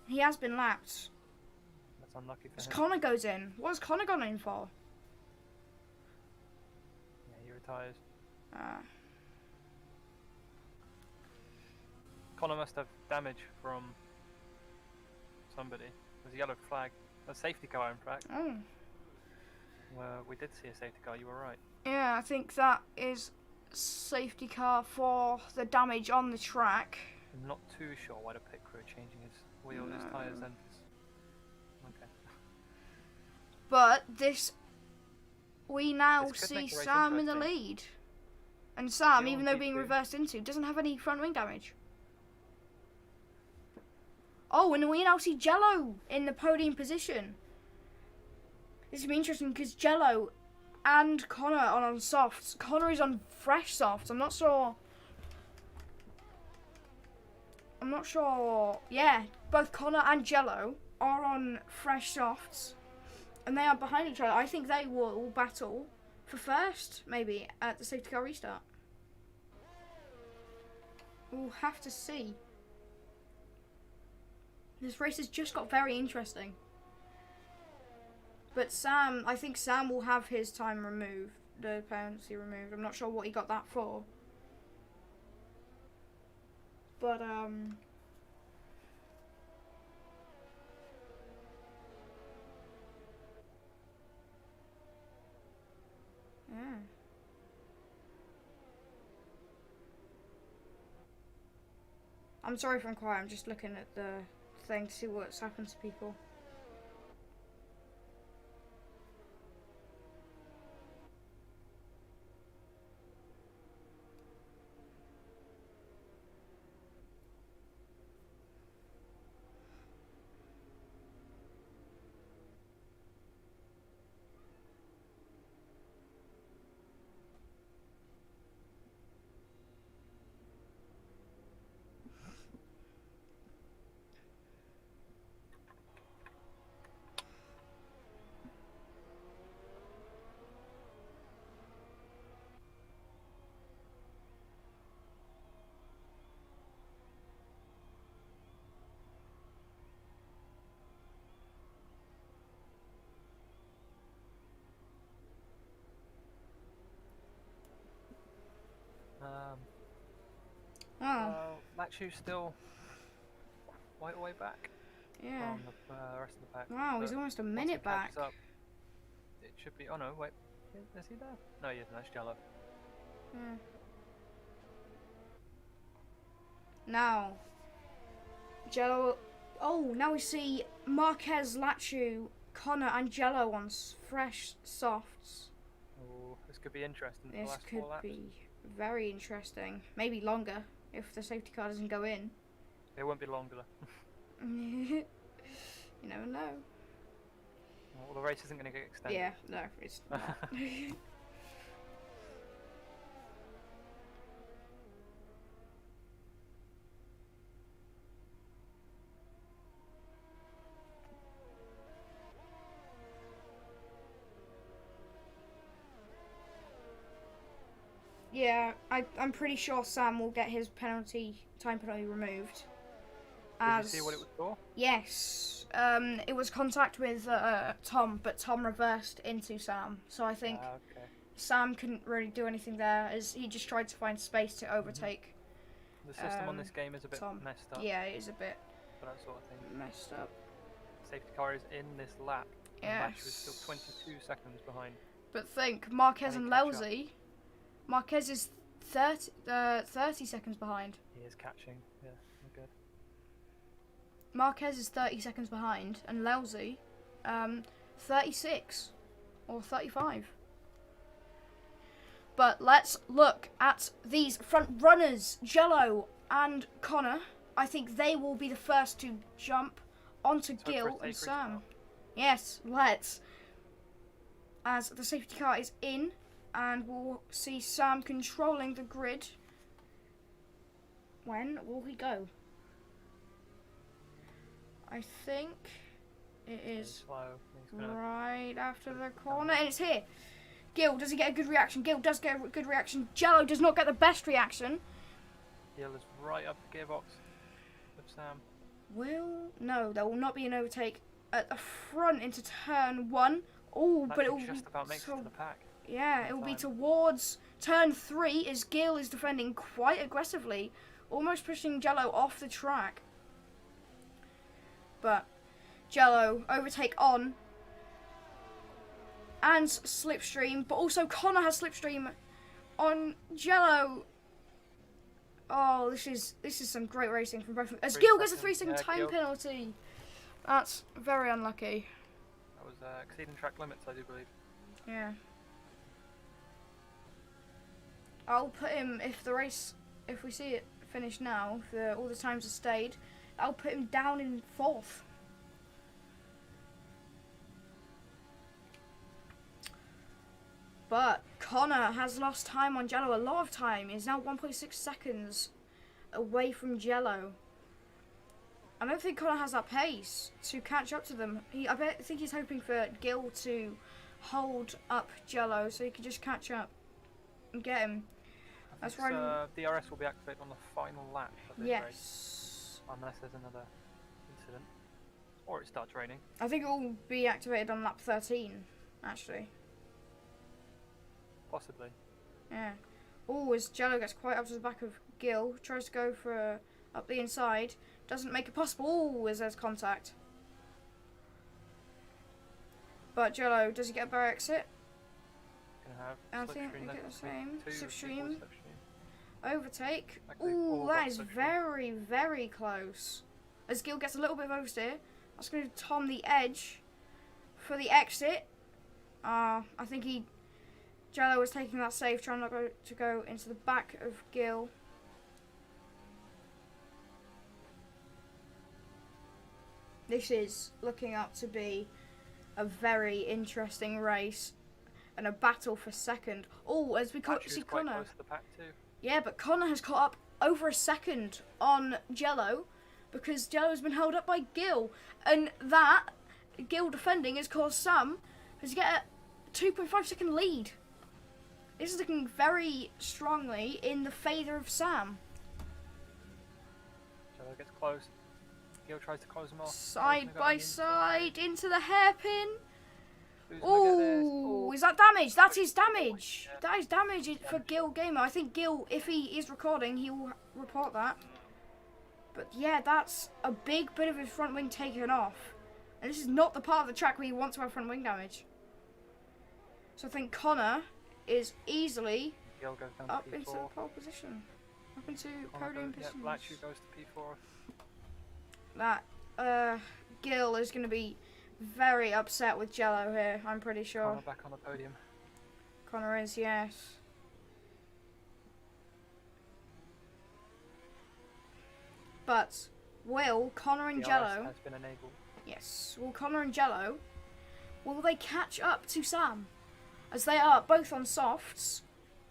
Speaker 1: he has been lapped.
Speaker 2: That's unlucky for
Speaker 1: As
Speaker 2: him.
Speaker 1: Connor goes in. What has Connor gone in for?
Speaker 2: Yeah, he retires. Connor must have damage from somebody. There's a yellow flag. A safety car, in fact.
Speaker 1: Oh.
Speaker 2: We did see a safety car, you were right.
Speaker 1: Yeah, I think that is safety car for the damage on the track.
Speaker 2: I'm not too sure why the pit crew are changing his wheel, his tyres then. Okay.
Speaker 1: But we now
Speaker 2: This could
Speaker 1: see
Speaker 2: make the race
Speaker 1: Sam in the
Speaker 2: interesting.
Speaker 1: lead. And Sam,
Speaker 2: Gil
Speaker 1: even
Speaker 2: on
Speaker 1: though being
Speaker 2: P2.
Speaker 1: reversed into, doesn't have any front wing damage. Oh, and we now see Jello in the podium position. This will be interesting because Jello and Connor are on softs. Connor is on fresh softs. I'm not sure. Yeah, both Connor and Jello are on fresh softs. And they are behind each other. I think they will battle for first, maybe, at the safety car restart. We'll have to see. This race has just got very interesting. But Sam, I think Sam will have his time removed, the penalty removed. I'm not sure what he got that for. But, yeah. I'm sorry if I'm quiet, I'm just looking at the thing to see what's happened to people.
Speaker 2: Lachu's still quite a way back
Speaker 1: Yeah.
Speaker 2: from the rest of the pack.
Speaker 1: Wow, he's
Speaker 2: but
Speaker 1: almost a
Speaker 2: once he
Speaker 1: minute back.
Speaker 2: catches up, it should be. Oh no, wait. Is he there? No, he isn't. That's Jello.
Speaker 1: Yeah. Now, Jello. Oh, now we see Marquez, Lachu, Connor, and Jello on fresh softs.
Speaker 2: Oh, this could be interesting. For the
Speaker 1: This
Speaker 2: last
Speaker 1: could
Speaker 2: 4 laps.
Speaker 1: be very interesting. Maybe longer if the safety car doesn't go in.
Speaker 2: It won't be longer though.
Speaker 1: You never know.
Speaker 2: Well, the race isn't going to get extended.
Speaker 1: Yeah, no, it's not. Yeah, I'm pretty sure Sam will get his time penalty removed.
Speaker 2: Did you see what it was for?
Speaker 1: Yes, it was contact with Tom, but Tom reversed into Sam. So I think
Speaker 2: Okay.
Speaker 1: Sam couldn't really do anything there, as he just tried to find space to overtake.
Speaker 2: The system on this game is a bit
Speaker 1: Tom.
Speaker 2: messed up
Speaker 1: Yeah, it is a bit
Speaker 2: for that sort of thing.
Speaker 1: messed up.
Speaker 2: Safety car is in this lap.
Speaker 1: Yes.
Speaker 2: Lachu is still 22 seconds behind.
Speaker 1: But think, Marquez
Speaker 2: Can
Speaker 1: and
Speaker 2: he catch up?
Speaker 1: Lelsey. Marquez is 30 seconds behind.
Speaker 2: He is catching. Yeah, good.
Speaker 1: Marquez is 30 seconds behind, and Lelsey, 36 or 35. But let's look at these front runners, Jello and Connor. I think they will be the first to jump onto
Speaker 2: Let's hope for a
Speaker 1: Gil
Speaker 2: safe
Speaker 1: and Sam.
Speaker 2: restart.
Speaker 1: Yes, let's. As the safety car is in, and we'll see Sam controlling the grid. When will he go? I think it is
Speaker 2: Slow. He's gonna
Speaker 1: right after the corner, and it's here. Gil, does he get a good reaction? Gil does get a good reaction. Jello does not get the best reaction.
Speaker 2: Gil is right up the gearbox with Sam.
Speaker 1: No, there will not be an overtake at the front into turn 1. Oh, but it will
Speaker 2: just about makes it to the pack.
Speaker 1: Yeah, it will be towards turn 3 as Gil is defending quite aggressively, almost pushing Jello off the track. But Jello overtake on and slipstream, but also Connor has slipstream on Jello. Oh, this is some great racing from both of them. As Gil gets a 3-second time penalty. That's very unlucky.
Speaker 2: That was exceeding track limits, I do believe.
Speaker 1: Yeah. I'll put him, if we see it finish now, if all the times are stayed, I'll put him down in 4th. But Connor has lost time on Jello, a lot of time. He's now 1.6 seconds away from Jello. I don't think Connor has that pace to catch up to them. I think he's hoping for Gil to hold up Jello so he can just catch up and get him. That's right.
Speaker 2: DRS will be activated on the final lap of this race. Unless there's another incident. Or it starts raining.
Speaker 1: I think it will be activated on lap 13, actually.
Speaker 2: Possibly.
Speaker 1: Yeah. Oh, as Jello gets quite up to the back of Gil, tries to go for up the inside, doesn't make it possible. Oh, as there's contact. But Jello, does he get a better exit? I think we get the same. Slipstream. Overtake. Oh, that is very, very close. As Gil gets a little bit of oversteer, that's going to Tom the edge for the exit. I think Jello was taking that safe, trying not to go into the back of Gil. This is looking up to be a very interesting race and a battle for second. Oh, as we see Connor.
Speaker 2: Close to the pack too.
Speaker 1: Yeah, but Connor has caught up over a second on Jello because Jello's been held up by Gil. And that, Gil defending, has caused Sam to get a 2.5 second lead. This is looking very strongly in the favour of Sam.
Speaker 2: Jello gets close. Gil tries to close him off.
Speaker 1: Side by side into the hairpin. Oh, is that damage? That is damage. That is damage for Gil Gamer. I think Gil, if he is recording, he will report that. But yeah, that's a big bit of his front wing taken off. And this is not the part of the track where you want to have front wing damage. So I think Connor is easily up into pole position. Up into podium position.
Speaker 2: Yeah, Blackshoe goes to P4.
Speaker 1: That Gil is going to be very upset with Jello here, I'm pretty sure.
Speaker 2: Connor back on the podium.
Speaker 1: Connor is, yes. But will Connor and Jello
Speaker 2: has been enabled.
Speaker 1: Yes. Will Connor and Jello, will they catch up to Sam? As they are both on softs,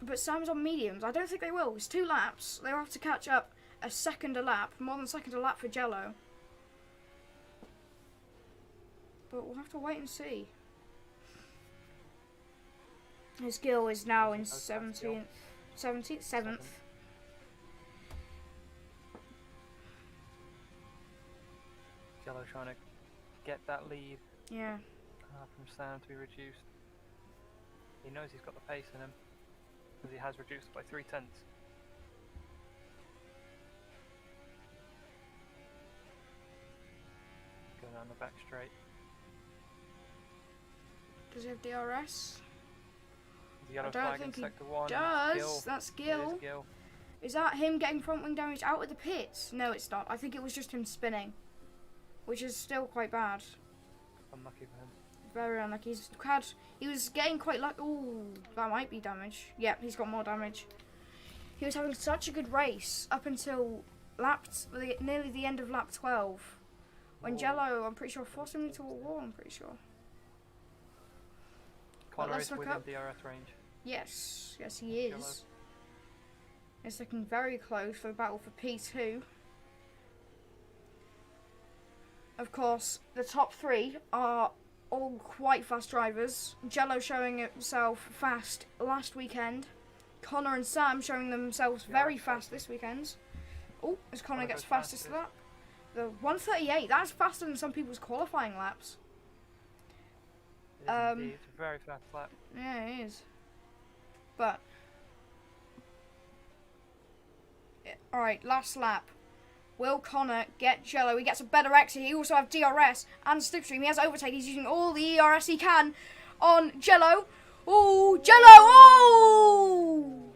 Speaker 1: but Sam's on mediums. I don't think they will. It's 2 laps. They'll have to catch up a second a lap, more than a second a lap for Jello. But we'll have to wait and see. His Gil is now in 7th.
Speaker 2: Jello trying to get that lead.
Speaker 1: Yeah.
Speaker 2: From Sam to be reduced. He knows he's got the pace in him, because he has reduced by 3/10. Going down the back straight.
Speaker 1: Does he have DRS?
Speaker 2: The yellow flag in sector 1.
Speaker 1: Does. That's Gil.
Speaker 2: Gil.
Speaker 1: Is that him getting front wing damage out of the pits? No, it's not. I think it was just him spinning, which is still quite bad.
Speaker 2: Unlucky for him.
Speaker 1: Very unlucky. He was getting quite lucky. Ooh, that might be damage. Yep, he's got more damage. He was having such a good race up until nearly the end of lap 12. When Jello, I'm pretty sure, forced him into a wall, I'm pretty sure.
Speaker 2: Connor is within DRS range.
Speaker 1: Yes, yes he is. It's looking very close for the battle for P2. Of course, the top 3 are all quite fast drivers. Jello showing himself fast last weekend. Connor and Sam showing themselves very fast this weekend. Oh, as Connor gets fastest lap. The 1:38, that's faster than some people's qualifying laps.
Speaker 2: It is indeed. It's a very fast lap.
Speaker 1: Yeah, it is. But alright, last lap. Will Connor get Jello? He gets a better exit. He also has DRS and slipstream. He has overtake. He's using all the ERS he can on Jello. Oh, Jello! Oh!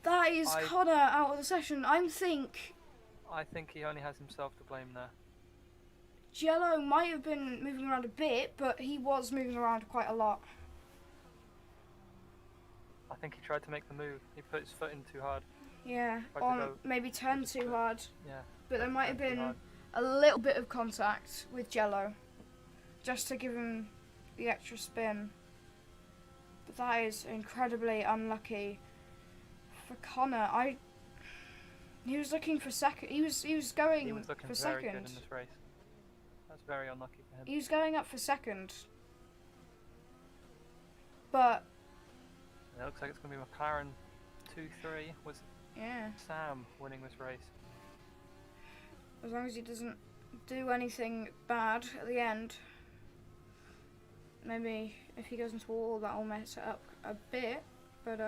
Speaker 1: That is Connor out of the session. I think
Speaker 2: he only has himself to blame there.
Speaker 1: Jello might have been moving around a bit, but he was moving around quite a lot.
Speaker 2: I think he tried to make the move. He put his foot in too hard.
Speaker 1: Yeah, or maybe turned too hard.
Speaker 2: Yeah.
Speaker 1: But there might have been a little bit of contact with Jello, just to give him the extra spin. But that is incredibly unlucky for Connor. He was looking for second. He was going
Speaker 2: He was looking
Speaker 1: for
Speaker 2: very
Speaker 1: second.
Speaker 2: good in this race. That's very unlucky for him.
Speaker 1: He was going up for second. But
Speaker 2: it looks like it's going to be McLaren 2-3 with Sam winning this race.
Speaker 1: As long as he doesn't do anything bad at the end. Maybe if he goes into a wall, that'll mess it up a bit. But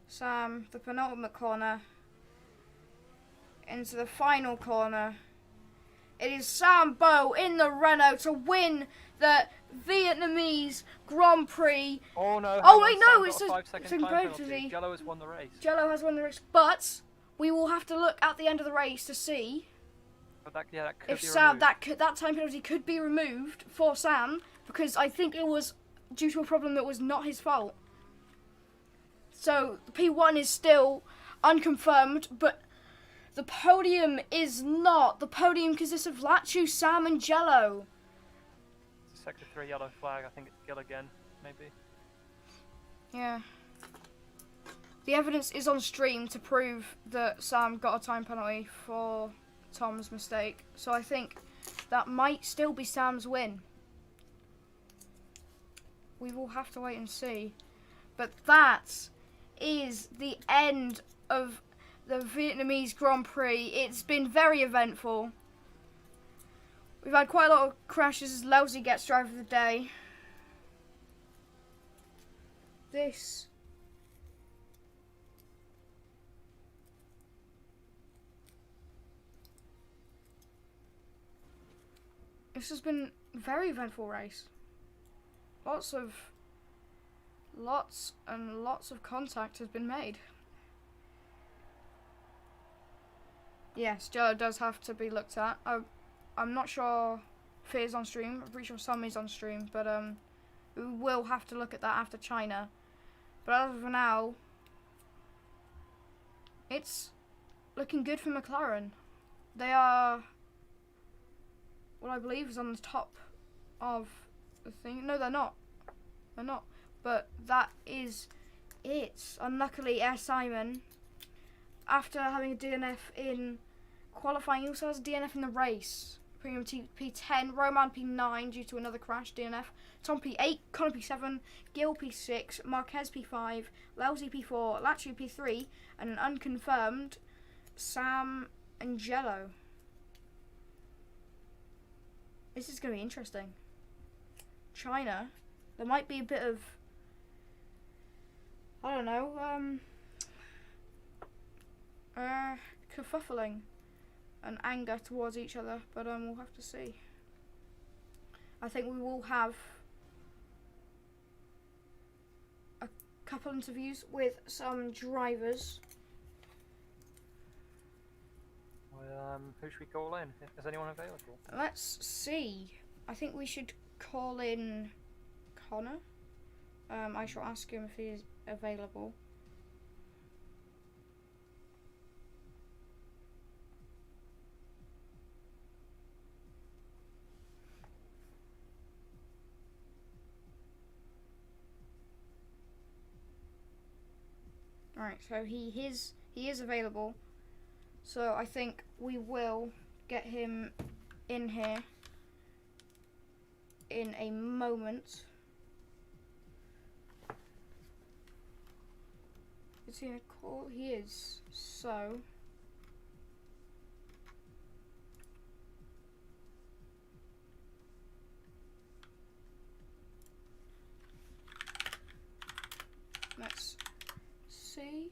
Speaker 1: Sam, the penultimate corner, into the final corner. It is Sam Bow in the Renault to win the Vietnamese Grand Prix.
Speaker 2: Oh no!
Speaker 1: Oh wait, no! It's a
Speaker 2: 5-second time penalty. Jello has won the race.
Speaker 1: Jello has won the race, but we will have to look at the end of the race to see
Speaker 2: that could
Speaker 1: if
Speaker 2: be
Speaker 1: Sam
Speaker 2: removed.
Speaker 1: that time penalty could be removed for Sam, because I think it was due to a problem that was not his fault. So the P1 is still unconfirmed, but the podium is not. The podium consists of Lachu, Sam, and Jello.
Speaker 2: Sector 3 yellow flag. I think it's Gill again, maybe.
Speaker 1: Yeah. The evidence is on stream to prove that Sam got a time penalty for Tom's mistake. So I think that might still be Sam's win. We will have to wait and see. But that is the end of the Vietnamese Grand Prix. It's been very eventful. We've had quite a lot of crashes. Lousy gets driver of the day. This has been a very eventful race. Lots and lots of contact has been made. Yes, Jello does have to be looked at. I'm not sure if it is on stream. I'm pretty sure some is on stream, but we will have to look at that after China. But as of now, it's looking good for McLaren. They are what I believe is on the top of the thing. No, they're not. They're not. But that is it. Unluckily, Air Simon, after having a DNF in qualifying, he also has a DNF in the race. Premium P10, Roman P9 due to another crash, DNF. Tom P8, Connor P7, Gil P6, Marquez P5, Lousy P4, Lachu P3, and an unconfirmed Sam and Jello. This is going to be interesting. China, there might be a bit of, I don't know, kerfuffling and anger towards each other, but we'll have to see. I think we will have a couple interviews with some drivers.
Speaker 2: Who should we call in? Is anyone available?
Speaker 1: Let's see. I think we should call in Connor. I shall ask him if he is available. Alright, so he is available. So I think we will get him in here in a moment. Is he in a call? He is. So. Let's see.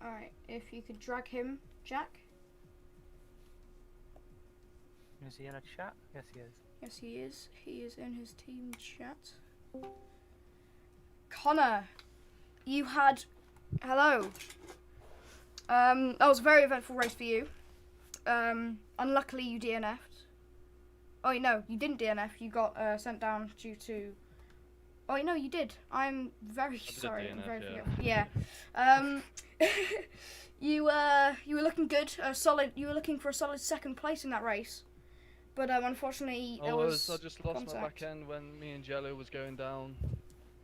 Speaker 1: Alright, if you could drag him, Jack.
Speaker 2: Is he in a chat? Yes, he is.
Speaker 1: Yes, he is. He is in his team chat. Connor, you had... Hello. That was a very eventful race for you. Unluckily, you DNF'd. Oh, no, you didn't DNF. You got sent down due to... Oh, no, you did. I'm very sorry.
Speaker 3: DNF,
Speaker 1: I'm very
Speaker 3: yeah.
Speaker 1: forgetful. Yeah. You were looking good. Solid. You were looking for a solid second place in that race. But unfortunately,
Speaker 3: I just lost
Speaker 1: contact.
Speaker 3: my back end when me and Jello was going down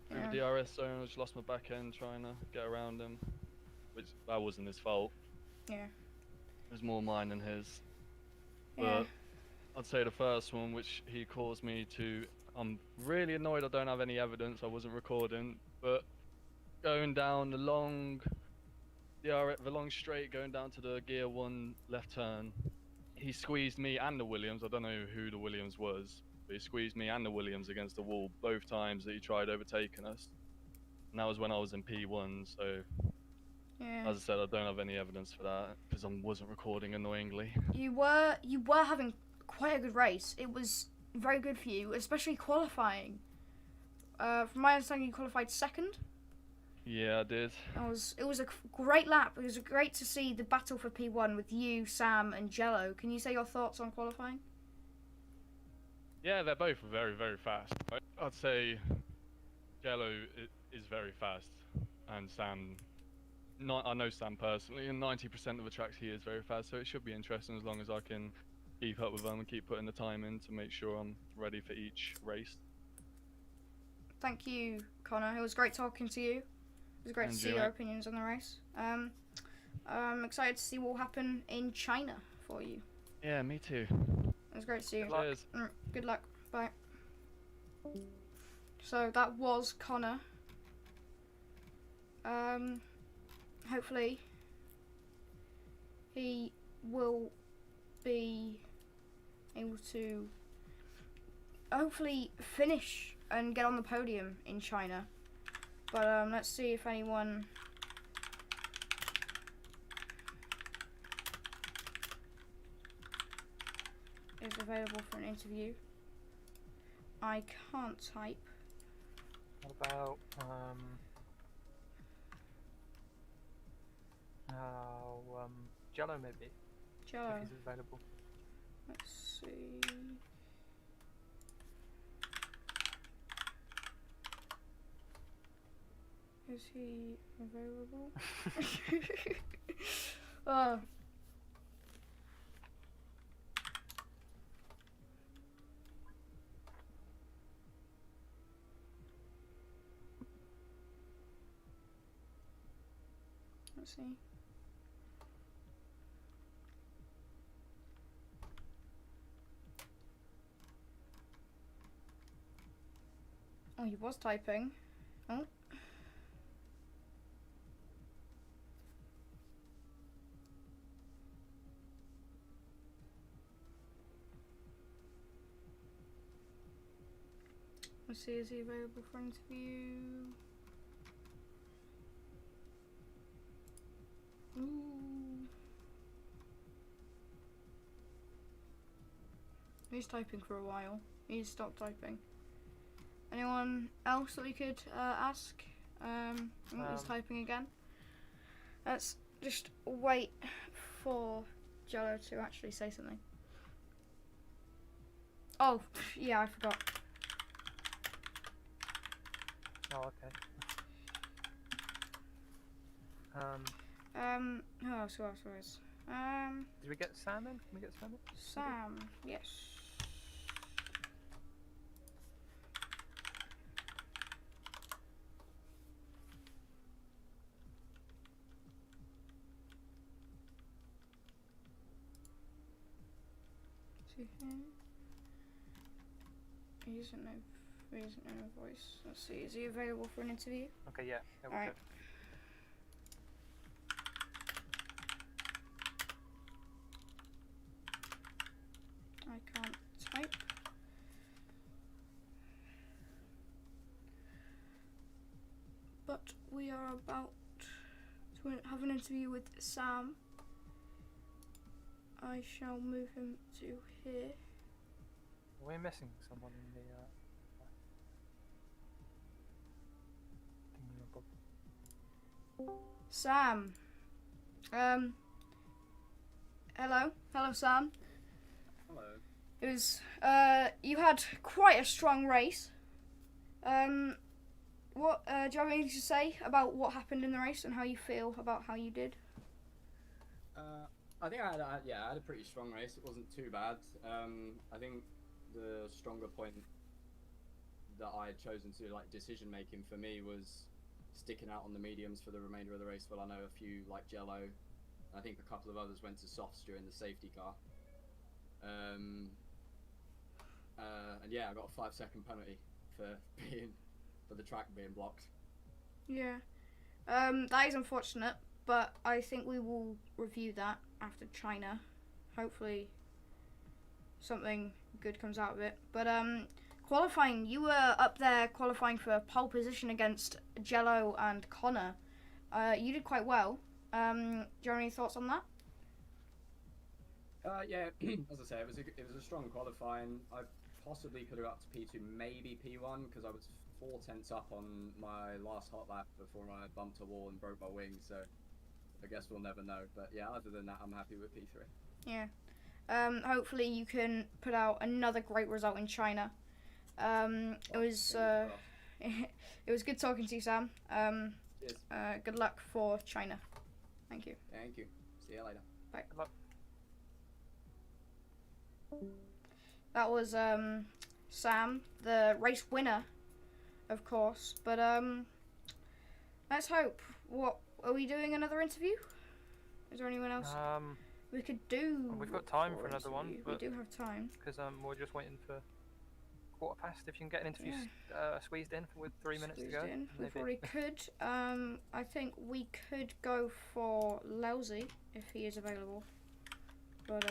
Speaker 3: through
Speaker 1: Yeah.
Speaker 3: the DRS zone. I just lost my back end trying to get around him, which that wasn't his fault.
Speaker 1: Yeah.
Speaker 3: It was more mine than his.
Speaker 1: Yeah.
Speaker 3: But I'd say the first one, which he caused me to. I'm really annoyed I don't have any evidence. I wasn't recording, but going down the long straight, going down to the gear 1 left turn. He squeezed me and the Williams. I don't know who the Williams was, but he squeezed me and the Williams against the wall both times that he tried overtaking us. And that was when I was in P1, so
Speaker 1: Yeah.
Speaker 3: as I said, I don't have any evidence for that because I wasn't recording annoyingly.
Speaker 1: You were having quite a good race. It was very good for you, especially qualifying. From my understanding, you qualified second.
Speaker 3: Yeah, I did.
Speaker 1: It was a great lap. It was great to see the battle for P1 with you, Sam, and Jello. Can you say your thoughts on qualifying?
Speaker 3: Yeah, they're both very, very fast. I'd say Jello is very fast, and Sam, I know Sam personally, and 90% of the tracks he is very fast, so it should be interesting as long as I can keep up with them and keep putting the time in to make sure I'm ready for each race.
Speaker 1: Thank you, Connor. It was great talking to you. It was great to see your opinions on the race. I'm excited to see what will happen in China for you.
Speaker 3: Yeah, me too.
Speaker 1: It was great to see you.
Speaker 3: Cheers.
Speaker 1: Good luck. Bye. So that was Connor. Hopefully he will be able to hopefully finish and get on the podium in China. But let's see if anyone is available for an interview. I can't type.
Speaker 2: What about Jello maybe?
Speaker 1: Jello.
Speaker 2: If he's available.
Speaker 1: Let's see. Is he available? Oh. Let's see. Oh, he was typing. Oh. Let's see, is he available for interview? Ooh. He's typing for a while. He's stopped typing. Anyone else that we could ask? He's typing again. Let's just wait for Jello to actually say something. Oh, yeah, I forgot.
Speaker 2: Oh, okay.
Speaker 1: Who else?
Speaker 2: Did we get Sam in? Can we get Sam in?
Speaker 1: Sam, yes. See here. He doesn't know voice. Let's see, is he available for an interview?
Speaker 2: Okay, yeah. We'll
Speaker 1: Alright.
Speaker 2: check.
Speaker 1: I can't type. But we are about to have an interview with Sam. I shall move him to here.
Speaker 2: We're missing someone in the thingy-mabobber.
Speaker 1: Sam. Hello, Sam.
Speaker 4: Hello.
Speaker 1: It was, you had quite a strong race. What, do you have anything to say about what happened in the race and how you feel about how you did?
Speaker 4: I think I had a pretty strong race. It wasn't too bad. I think the stronger point that I had chosen to like decision making for me was sticking out on the mediums for the remainder of the race. Well, I know a few like Jello. I think a couple of others went to softs during the safety car. And yeah, I got a 5-second penalty for the track being blocked.
Speaker 1: Yeah. That is unfortunate, but I think we will review that after China. Hopefully something good comes out of it. But qualifying, you were up there qualifying for pole position against Jello and Connor. You did quite well. Do you have any thoughts on that?
Speaker 4: Yeah, as I say, it was a strong qualifying. I possibly could have got to P2, maybe P1, because I was 4 tenths up on my last hot lap before I bumped a wall and broke my wing. So I guess we'll never know. But yeah, other than that, I'm happy with P3.
Speaker 1: Yeah. Hopefully you can put out another great result in China. It was it was good talking to you, Sam.
Speaker 4: Cheers.
Speaker 1: Good luck for China. Thank you.
Speaker 4: Thank you. See you later.
Speaker 1: Bye.
Speaker 2: Good luck.
Speaker 1: That was Sam, the race winner, of course. But let's hope. What are we doing? Another interview? Is there anyone else we could do?
Speaker 2: We've got time for another one.
Speaker 1: We do have time.
Speaker 2: Because we're just waiting for 1:15. If you can get an interview squeezed in with 3 minutes to go.
Speaker 1: We
Speaker 2: maybe.
Speaker 1: probably could. I think we could go for Lousy if he is available. But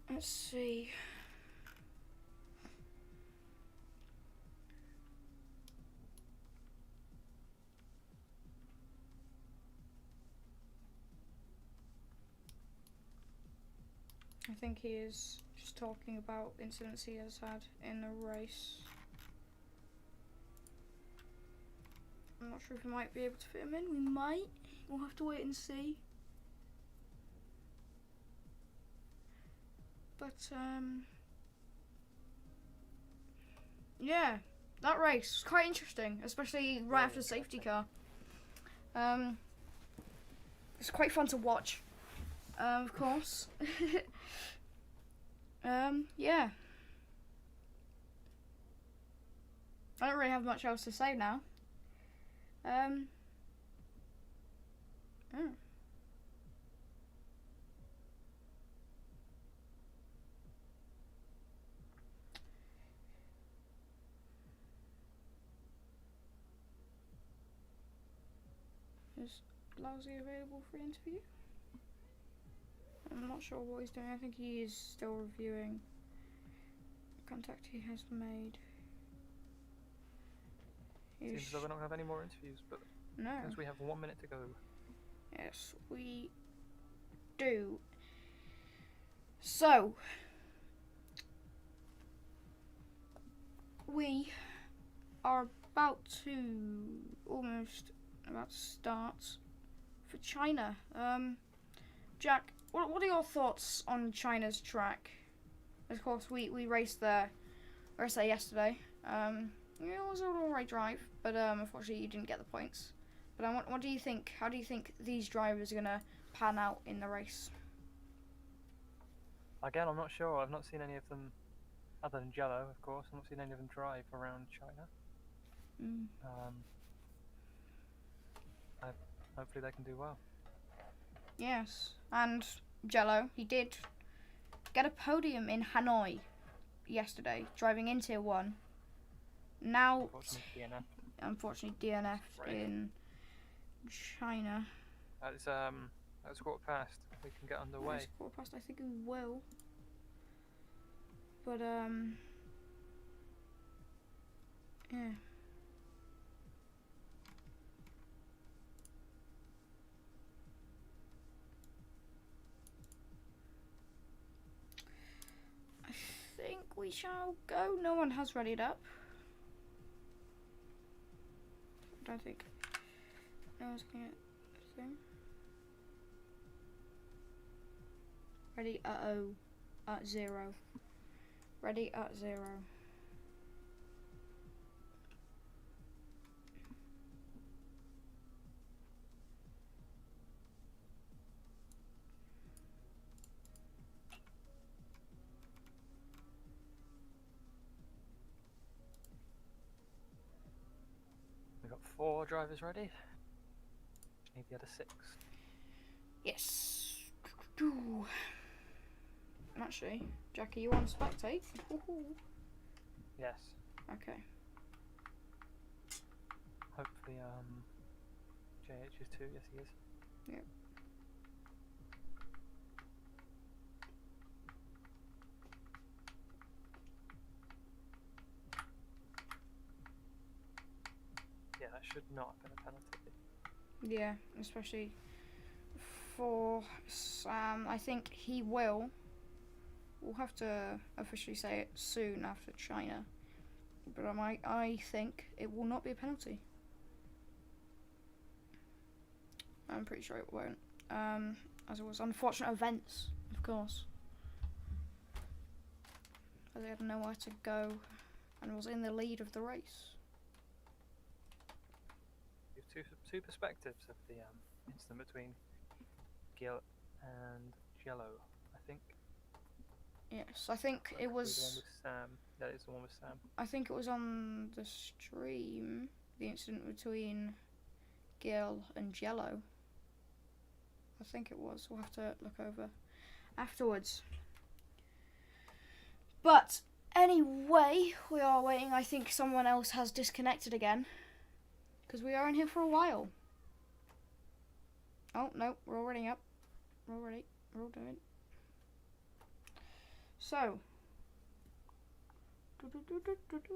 Speaker 1: let's see. I think he is just talking about incidents he has had in the race. I'm not sure if we might be able to fit him in. We might. We'll have to wait and see. But yeah, that race was quite interesting, especially right after the safety car. It's quite fun to watch, of course. Yeah. I don't really have much else to say now. Oh. Is Lousy available for interview? I'm not sure what he's doing. I think he is still reviewing the contact he has made.
Speaker 2: Seems as though we're not going to have any more interviews, but
Speaker 1: No.
Speaker 2: since we have 1 minute to go.
Speaker 1: Yes, we do. So, we are almost about to start for China. Jack, what are your thoughts on China's track? Of course, we raced there yesterday. It was an alright drive, but unfortunately you didn't get the points. But what do you think? How do you think these drivers are gonna pan out in the race?
Speaker 2: Again, I'm not sure. I've not seen any of them, other than Jello, of course. I've not seen any of them drive around China.
Speaker 1: Mm.
Speaker 2: Hopefully they can do well.
Speaker 1: Yes, and Jello, he did get a podium in Hanoi yesterday, driving in Tier 1. Now, unfortunately DNF'd
Speaker 2: Right.
Speaker 1: in China.
Speaker 2: That's quarter past. We can get underway.
Speaker 1: It's 1:15, I think we will. But, yeah. I think we shall go. No one has readied up. I don't think no one's gonna get a thing. Ready at 0. Ready at 0.
Speaker 2: We've got 4 drivers ready. Just need the other 6.
Speaker 1: Yes. Actually, Jackie, you want to spectate?
Speaker 2: Yes.
Speaker 1: Okay.
Speaker 2: Hopefully, JH is too. Yes, he is.
Speaker 1: Yep.
Speaker 2: Yeah, that should not have been a penalty.
Speaker 1: Yeah, especially for Sam. I think he will. We'll have to officially say it soon after China. But I think it will not be a penalty. I'm pretty sure it won't. As it was unfortunate events, of course. As he had nowhere to go and was in the lead of the race.
Speaker 2: We have two perspectives of the incident between Gil and Jello, I think.
Speaker 1: Yes, I think it
Speaker 2: The one
Speaker 1: was.
Speaker 2: with Sam. That is the one with Sam.
Speaker 1: I think it was on the stream, the incident between Gil and Jello. I think it was. We'll have to look over afterwards. But anyway, we are waiting. I think someone else has disconnected again. Because we are in here for a while. Oh, no, we're already up. We're all doing. So.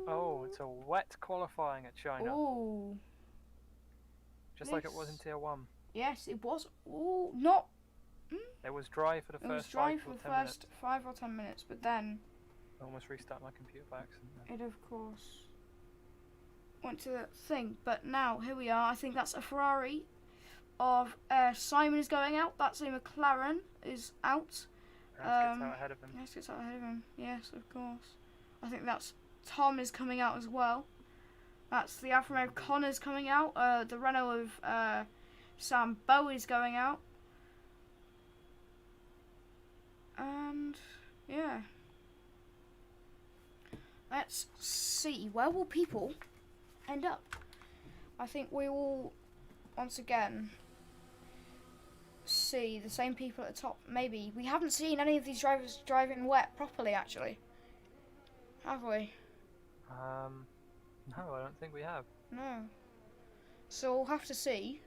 Speaker 2: Oh, it's a wet qualifying at China.
Speaker 1: Ooh.
Speaker 2: Just like it was in
Speaker 1: Yes.
Speaker 2: Tier 1.
Speaker 1: Yes, it was. Ooh, not.
Speaker 2: It was dry for the
Speaker 1: It was
Speaker 2: first
Speaker 1: dry
Speaker 2: 5
Speaker 1: for
Speaker 2: or
Speaker 1: the
Speaker 2: 10
Speaker 1: first
Speaker 2: minutes.
Speaker 1: 5 or 10 minutes, but then
Speaker 2: I almost restarted my computer by accident.
Speaker 1: it, of course, went to the thing. But now, here we are. I think that's a Ferrari of Simon is going out. That's a McLaren is out.
Speaker 2: Perhaps gets out ahead of him.
Speaker 1: Yes, gets out ahead of him. Yes, of course. I think that's Tom is coming out as well. That's the Alfa Romeo Connor's coming out. The Renault of Sam Bow is going out. And yeah. Let's see. Where will people end up? I think we will once again see the same people at the top. Maybe. We haven't seen any of these drivers driving wet properly actually. Have we?
Speaker 2: No, I don't think we have.
Speaker 1: No. So we'll have to see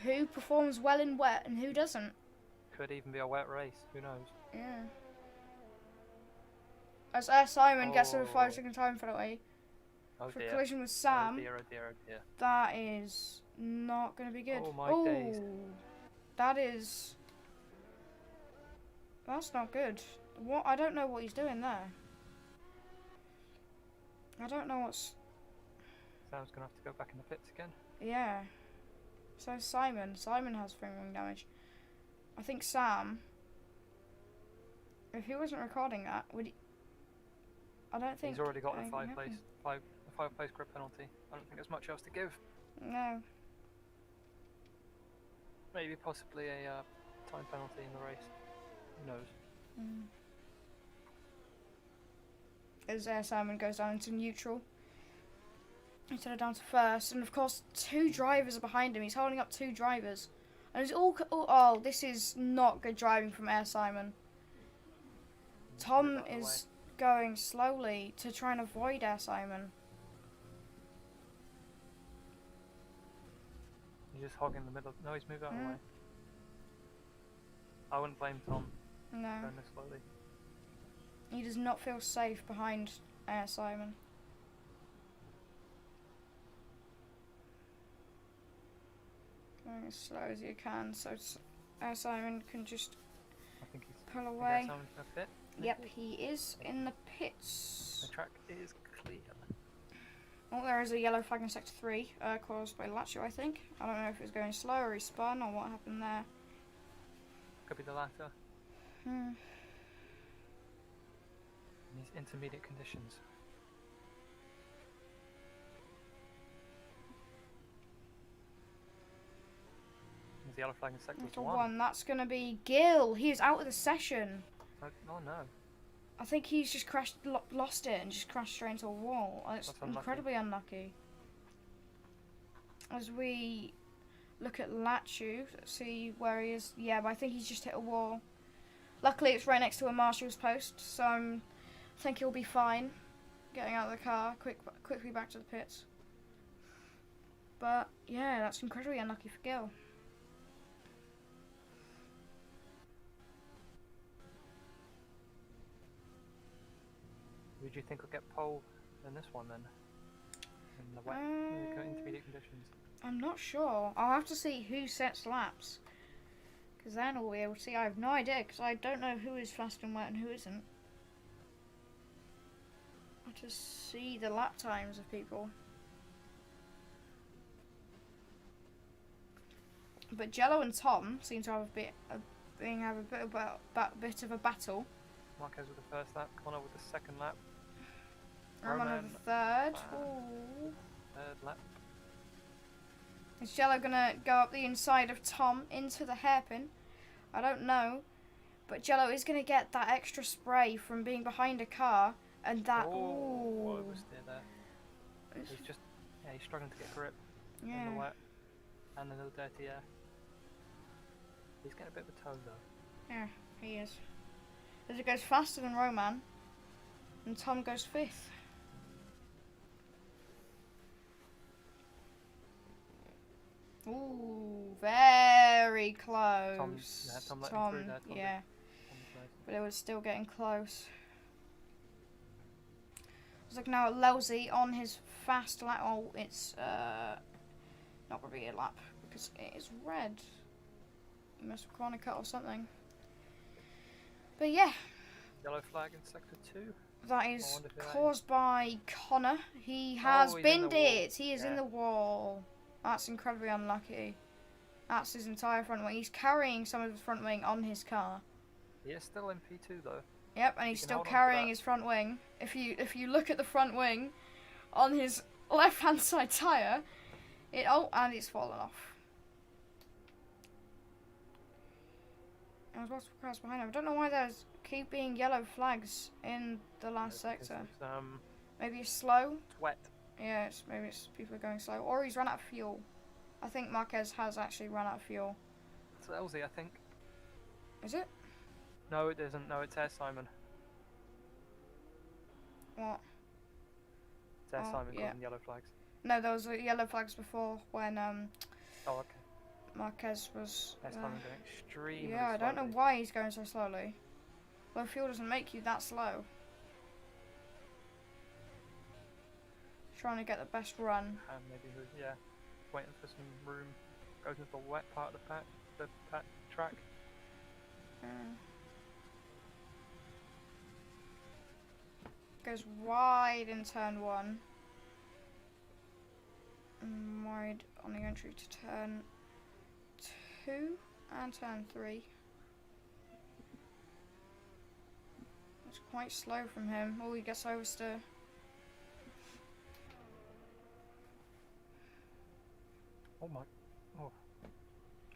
Speaker 1: who performs well in wet and who doesn't.
Speaker 2: Could even be a wet race. Who knows?
Speaker 1: Yeah. As Simon gets a
Speaker 2: Oh.
Speaker 1: 5-second time penalty
Speaker 2: Oh
Speaker 1: for
Speaker 2: dear.
Speaker 1: collision with
Speaker 2: Oh
Speaker 1: Sam,
Speaker 2: dear, oh dear, oh dear.
Speaker 1: that is not going to be good.
Speaker 2: Oh my days.
Speaker 1: That is. That's not good. What? I don't know what he's doing there. I don't know what's.
Speaker 2: Sam's gonna have to go back in the pits again.
Speaker 1: Yeah. So Simon has frame wing damage. I think Sam, if he wasn't recording that, would he? I don't think.
Speaker 2: He's already got the
Speaker 1: anything happened.
Speaker 2: five place grip penalty. I don't think there's much else to give.
Speaker 1: No.
Speaker 2: Maybe possibly a time penalty in the race. Who knows?
Speaker 1: As Simon goes down into neutral. instead of down to first. And of course, 2 drivers are behind him. He's holding up 2 drivers. And it's all oh, this is not good driving from Air Simon. Tom
Speaker 2: Move out of the
Speaker 1: is going slowly to try and avoid Air Simon.
Speaker 2: He's just hogging the middle. No, he's moved out of the
Speaker 1: Mm.
Speaker 2: way. I wouldn't blame Tom
Speaker 1: No,
Speaker 2: going this slowly.
Speaker 1: he does not feel safe behind Air Simon. Going as slow as you can, so Air Simon can just
Speaker 2: I think he's
Speaker 1: pull
Speaker 2: I think
Speaker 1: away.
Speaker 2: Someone's gonna fit.
Speaker 1: Yep, he is in the pits.
Speaker 2: The track is clear.
Speaker 1: Oh, there is a yellow flag in sector 3, caused by Lacho, I think. I don't know if it was going slow or he spun or what happened there.
Speaker 2: Could be the latter.
Speaker 1: Hmm.
Speaker 2: In these intermediate conditions. There's the yellow flag in sector
Speaker 1: Sector
Speaker 2: 1.
Speaker 1: 1, that's going to be Gil. He is out of the session.
Speaker 2: Oh no.
Speaker 1: I think he's just crashed, lost it and just crashed straight into a wall. It's
Speaker 2: That's unlucky.
Speaker 1: incredibly unlucky. As we look at Lachu, see where he is. Yeah, but I think he's just hit a wall. Luckily, it's right next to a marshal's post, so I think he'll be fine. Getting out of the car, quickly back to the pits. But yeah, that's incredibly unlucky for Gil.
Speaker 2: Who do you think will get pole in this one then? In the wet intermediate conditions.
Speaker 1: I'm not sure. I'll have to see who sets laps. Because then we'll be able to see. I have no idea, because I don't know who is fast and wet and who isn't. I just see the lap times of people. But Jello and Tom seem to have a bit of a battle.
Speaker 2: Marquez with the first lap, Connor with the second lap,
Speaker 1: I'm on
Speaker 2: Roman,
Speaker 1: the third.
Speaker 2: uh,
Speaker 1: Ooh.
Speaker 2: third lap.
Speaker 1: Is Jello gonna go up the inside of Tom into the hairpin? I don't know. But Jello is gonna get that extra spray from being behind a car, and that.
Speaker 2: Oh,
Speaker 1: Ooh.
Speaker 2: it was near there. He's just, he's struggling to get grip in the
Speaker 1: Yeah.
Speaker 2: wet and a little dirty air. He's getting a bit of a toe though.
Speaker 1: Yeah, he is. As it goes faster than Roman, and Tom goes 5th. Ooh, very close.
Speaker 2: Tom let him through there, Tom did.
Speaker 1: yeah,
Speaker 2: On the place.
Speaker 1: but it was still getting close. It's like now Lelsey on his fast lap. Oh, it's not going to be a lap because it is red. He must have corner cut or something. But yeah,
Speaker 2: Yellow flag in sector 2.
Speaker 1: that
Speaker 2: I
Speaker 1: is
Speaker 2: wonder if
Speaker 1: caused by Connor. He has
Speaker 2: he's in the
Speaker 1: binned
Speaker 2: wall.
Speaker 1: it. He is in
Speaker 2: Yeah.
Speaker 1: the wall. That's incredibly unlucky. That's his entire front wing. He's carrying some of the front wing on his car.
Speaker 2: He is still in P2 though.
Speaker 1: Yep, and he's
Speaker 2: can
Speaker 1: still
Speaker 2: hold on to
Speaker 1: carrying
Speaker 2: that.
Speaker 1: his front wing. If you look at the front wing on his left-hand side tire, and it's fallen off. There's lots of cars behind him. I don't know why there's keep being yellow flags in the last
Speaker 2: Because
Speaker 1: sector.
Speaker 2: It's,
Speaker 1: Maybe it's slow.
Speaker 2: it's wet.
Speaker 1: Yeah, maybe it's people are going slow, or he's run out of fuel. I think Marquez has actually run out of fuel.
Speaker 2: It's Elsie, I think.
Speaker 1: Is it?
Speaker 2: No, it isn't. No, it's Air Simon.
Speaker 1: What?
Speaker 2: It's Air
Speaker 1: Oh,
Speaker 2: Simon
Speaker 1: yeah.
Speaker 2: causing yellow flags.
Speaker 1: No, there was yellow flags before when
Speaker 2: Oh, okay.
Speaker 1: Marquez was.
Speaker 2: Air Simon going extremely
Speaker 1: Yeah, I don't know
Speaker 2: slowly.
Speaker 1: why he's going so slowly. Low fuel doesn't make you that slow. Trying to get the best run.
Speaker 2: And maybe, yeah, waiting for some room. Goes into the wet part of the track.
Speaker 1: Goes wide in turn 1. And wide on the entry to turn 2 and turn 3. It's quite slow from him. Oh, he gets oversteer.
Speaker 2: Oh my. Oh,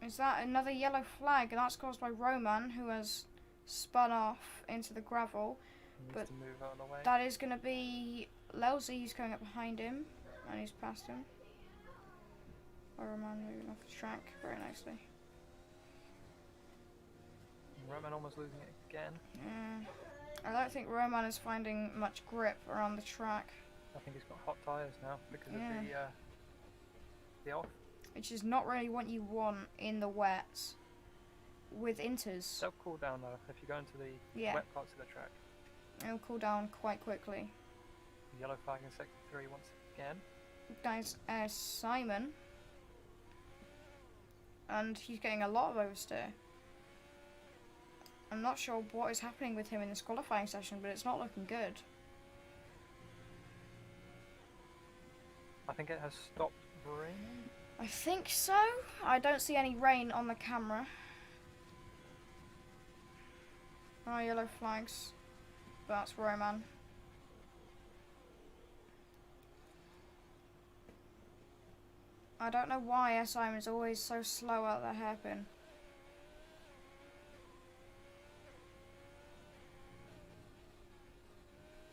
Speaker 1: Is that another yellow flag? And that's caused by Roman, who has spun off into the gravel.
Speaker 2: he needs
Speaker 1: But
Speaker 2: to move out of the way.
Speaker 1: That is going to be Lelsey who's coming up behind him. And he's past him. Roman moving off the track very nicely.
Speaker 2: Roman almost losing it again.
Speaker 1: Yeah. I don't think Roman is finding much grip around the track.
Speaker 2: I think he's got hot tyres now because of the off.
Speaker 1: Which is not really what you want in the wets with inters.
Speaker 2: They'll cool down though if you go into the
Speaker 1: Yeah.
Speaker 2: wet parts of the track.
Speaker 1: It'll cool down quite quickly.
Speaker 2: Yellow flag in sector 3 once again.
Speaker 1: Guys, Simon. And he's getting a lot of oversteer. I'm not sure what is happening with him in this qualifying session, but it's not looking good.
Speaker 2: I think it has stopped raining.
Speaker 1: I think so. I don't see any rain on the camera. Oh, yellow flags. That's Roman. I don't know why SM is always so slow out the hairpin.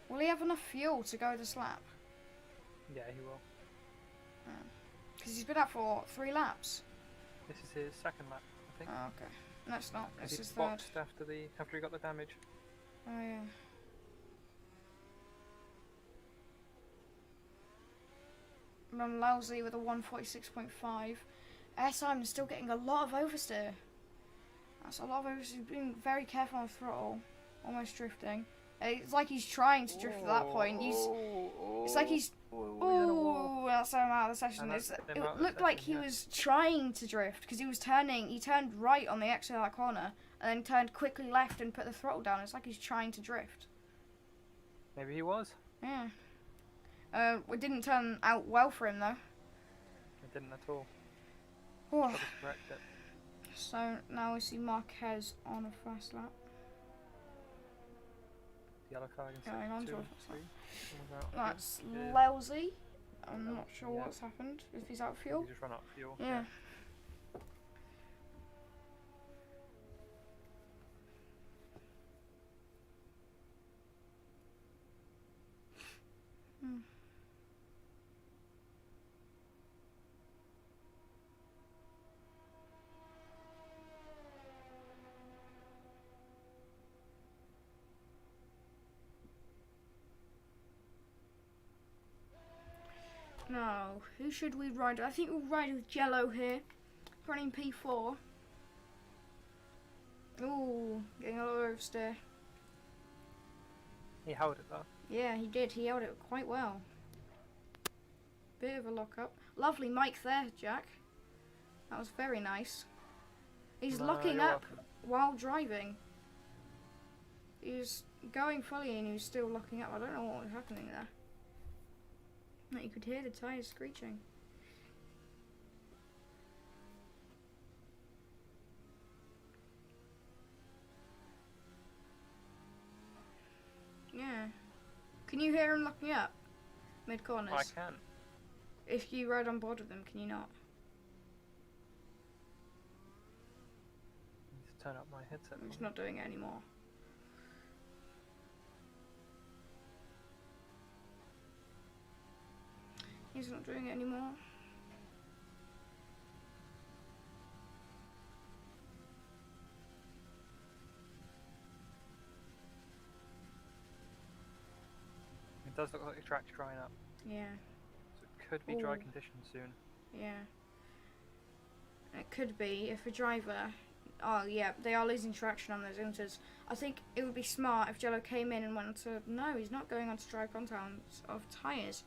Speaker 1: Will he have enough fuel to go this lap?
Speaker 2: Yeah, he will.
Speaker 1: Because he's been out for 3 laps.
Speaker 2: This is his second lap, I think.
Speaker 1: Oh, okay. No, it's not.
Speaker 2: Because
Speaker 1: This
Speaker 2: he
Speaker 1: is third.
Speaker 2: boxed after he got the damage.
Speaker 1: Oh, yeah. I'm lousy with a 146.5. SM is still getting a lot of oversteer. That's a lot of oversteer. He's being very careful on the throttle. Almost drifting. It's like he's trying to drift at that point. It's like he's... Oh, that's him out of the session. It looked like he was trying to drift because he was turning. He turned right on the exit of that corner and then turned quickly left and put the throttle down. It's like he's trying to drift.
Speaker 2: Maybe he was.
Speaker 1: Yeah. It didn't turn out well for him though.
Speaker 2: It didn't at all.
Speaker 1: Oh.
Speaker 2: Probably correct it.
Speaker 1: So now we see Marquez on a fast lap.
Speaker 2: Yellow flag in
Speaker 1: Going on
Speaker 2: sector
Speaker 1: to
Speaker 2: 2
Speaker 1: a
Speaker 2: and
Speaker 1: fast
Speaker 2: 3.
Speaker 1: lap.
Speaker 2: Someone's out of
Speaker 1: That's
Speaker 2: fuel. Yeah.
Speaker 1: lousy. I'm not sure
Speaker 2: Yeah.
Speaker 1: what's happened. If he's out of
Speaker 2: He
Speaker 1: fuel.
Speaker 2: just run out of fuel.
Speaker 1: Yeah. Now, who should we ride? I think we'll ride with Jello here. Running P4. Ooh, getting a lot of oversteer.
Speaker 2: He held it though.
Speaker 1: Yeah, he did. He held it quite well. Bit of a lock-up. Lovely mic there, Jack. That was very nice. He's
Speaker 2: No,
Speaker 1: locking
Speaker 2: you're
Speaker 1: up
Speaker 2: welcome.
Speaker 1: while driving. He was going fully and he was still locking up. I don't know what was happening there. You could hear the tyres screeching. Yeah. Can you hear him locking up? Mid-corners?
Speaker 2: I can.
Speaker 1: If you ride on board with them, can you not?
Speaker 2: Need to turn up my headset.
Speaker 1: I'm just not doing it anymore. He's not doing it anymore.
Speaker 2: It does look like the track's drying up.
Speaker 1: Yeah,
Speaker 2: So it could be dry
Speaker 1: Ooh.
Speaker 2: conditions soon.
Speaker 1: yeah. It could be if a driver... Oh, yeah, they are losing traction on those inters. I think it would be smart if Jello came in and went to... No, he's not going on to dry contacts of tyres.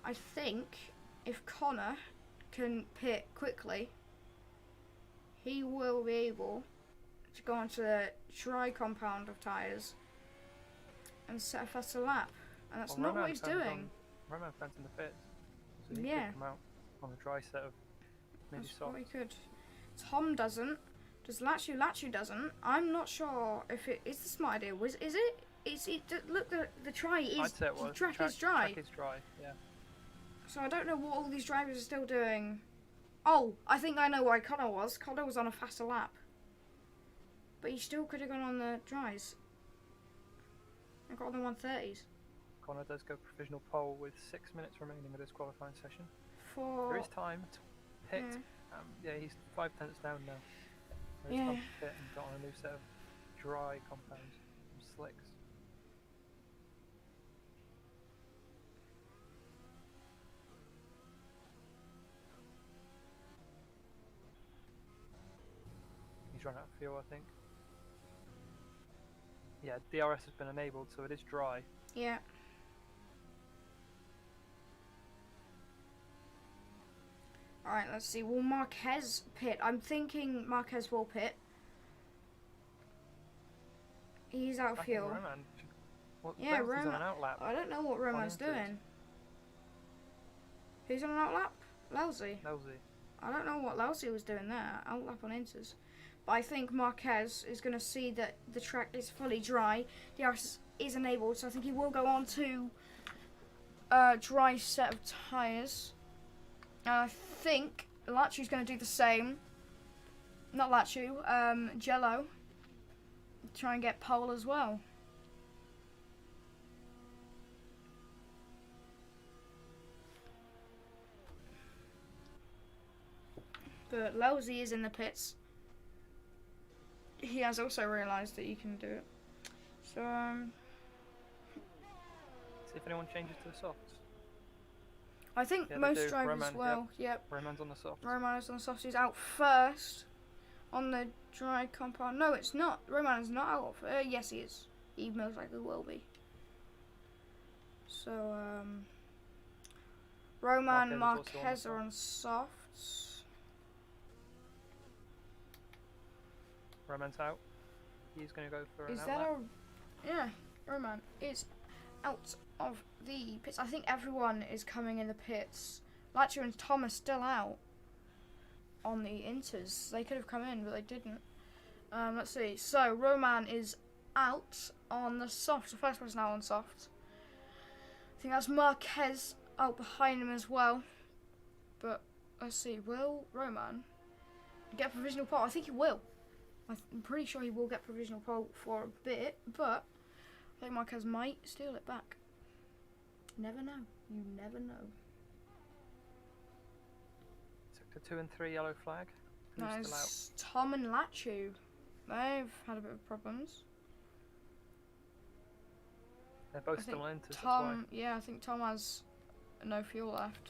Speaker 1: I think if Connor can pit quickly, he will be able to go onto the dry compound of tyres and set a faster lap. And that's
Speaker 2: Well,
Speaker 1: not what
Speaker 2: Roman
Speaker 1: he's
Speaker 2: turns
Speaker 1: doing.
Speaker 2: Roman fence in the pits. So he
Speaker 1: Yeah.
Speaker 2: could come out on a dry set of maybe
Speaker 1: That's
Speaker 2: soft.
Speaker 1: what he could. Tom doesn't. Does Lachu? Lachu doesn't. I'm not sure if it is the smart idea. Is it? Is it? Look, the try is.
Speaker 2: I'd say it was.
Speaker 1: The track is dry.
Speaker 2: Track is dry, yeah.
Speaker 1: So I don't know what all these drivers are still doing. Oh, I think I know why Connor was. Connor was on a faster lap. But he still could have gone on the dries. I got on the 130s.
Speaker 2: Connor does go provisional pole with 6 minutes remaining of this qualifying session.
Speaker 1: For
Speaker 2: There is time to pit.
Speaker 1: Yeah.
Speaker 2: Yeah, he's 5 tenths down now. There is time to pit and got on a new set of dry compounds, some slicks. He's run out of fuel, I think. Yeah, DRS has been enabled, so it is dry.
Speaker 1: Yeah. Alright, let's see. Will Marquez pit? I'm thinking Marquez will pit. He's out of
Speaker 2: I think
Speaker 1: fuel.
Speaker 2: Roman should, well,
Speaker 1: Yeah,
Speaker 2: Roman's on
Speaker 1: Roman.
Speaker 2: an outlap.
Speaker 1: I don't know what Roman's
Speaker 2: enters.
Speaker 1: doing. Who's on an outlap? Lousy.
Speaker 2: Nosy.
Speaker 1: I don't know what Lousy was doing there. Outlap on inters. But I think Marquez is going to see that the track is fully dry. DRS is enabled, so I think he will go on to a dry set of tyres. I think Lachu's going to do the same. Not Lachu, Jello. Try and get pole as well. But Lousy is in the pits. He has also realised that you can do it. So,
Speaker 2: See if anyone changes to the softs.
Speaker 1: I think
Speaker 2: Yeah, they
Speaker 1: most
Speaker 2: do.
Speaker 1: drivers
Speaker 2: Roman,
Speaker 1: will. Yep.
Speaker 2: Roman's on the softs.
Speaker 1: Roman is on the softs. He's out first on the dry compound. No, it's not. Roman is not out. Yes, he is. He most likely will be. So, Roman and
Speaker 2: Marquez is also on the
Speaker 1: Marquez are on softs.
Speaker 2: Roman's out. He's going to go for an
Speaker 1: Is that
Speaker 2: outlap.
Speaker 1: a... Yeah, Roman is out of the pits. I think everyone is coming in the pits. Lachu and Tom are still out on the inters. They could have come in, but they didn't. Let's see. So, Roman is out on the soft. The first person out on soft. I think that's Marquez out behind him as well. But, let's see. Will Roman get a provisional pole? I think he will. I'm pretty sure he will get provisional pole for a bit, but I think Marquez might steal it back. Never know. You never know.
Speaker 2: Sector 2 and 3 yellow flag. Who's still out?
Speaker 1: There's Tom and Lachu. They've had a bit of problems.
Speaker 2: They're both
Speaker 1: I
Speaker 2: still
Speaker 1: think
Speaker 2: on inters, that's
Speaker 1: Tom, yeah, I think Tom has no fuel left.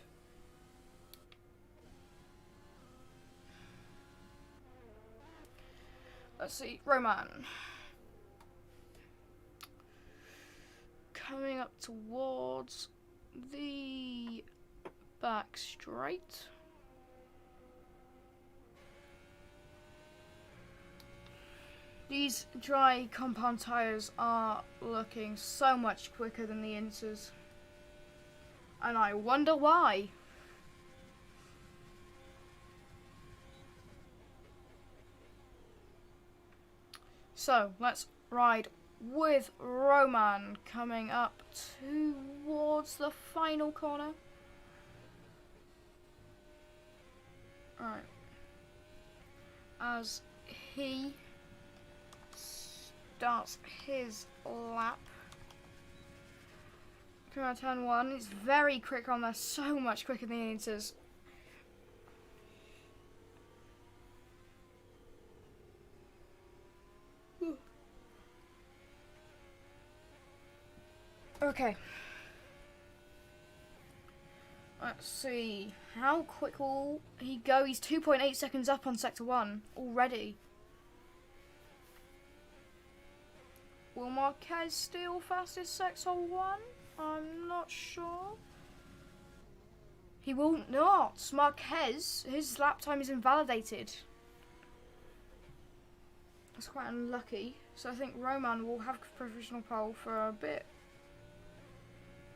Speaker 1: Let's see, Roman. Coming up towards the back straight. These dry compound tyres are looking so much quicker than the inters. And I wonder why. So, let's ride with Roman coming up towards the final corner. Alright. As he starts his lap. Coming out turn 1, he's very quick on there, so much quicker than the inters. Okay. Let's see. How quick will he go? He's 2.8 seconds up on Sector 1 already. Will Marquez steal fastest Sector 1? I'm not sure. He will not. Marquez, his lap time is invalidated. That's quite unlucky. So I think Roman will have provisional pole for a bit.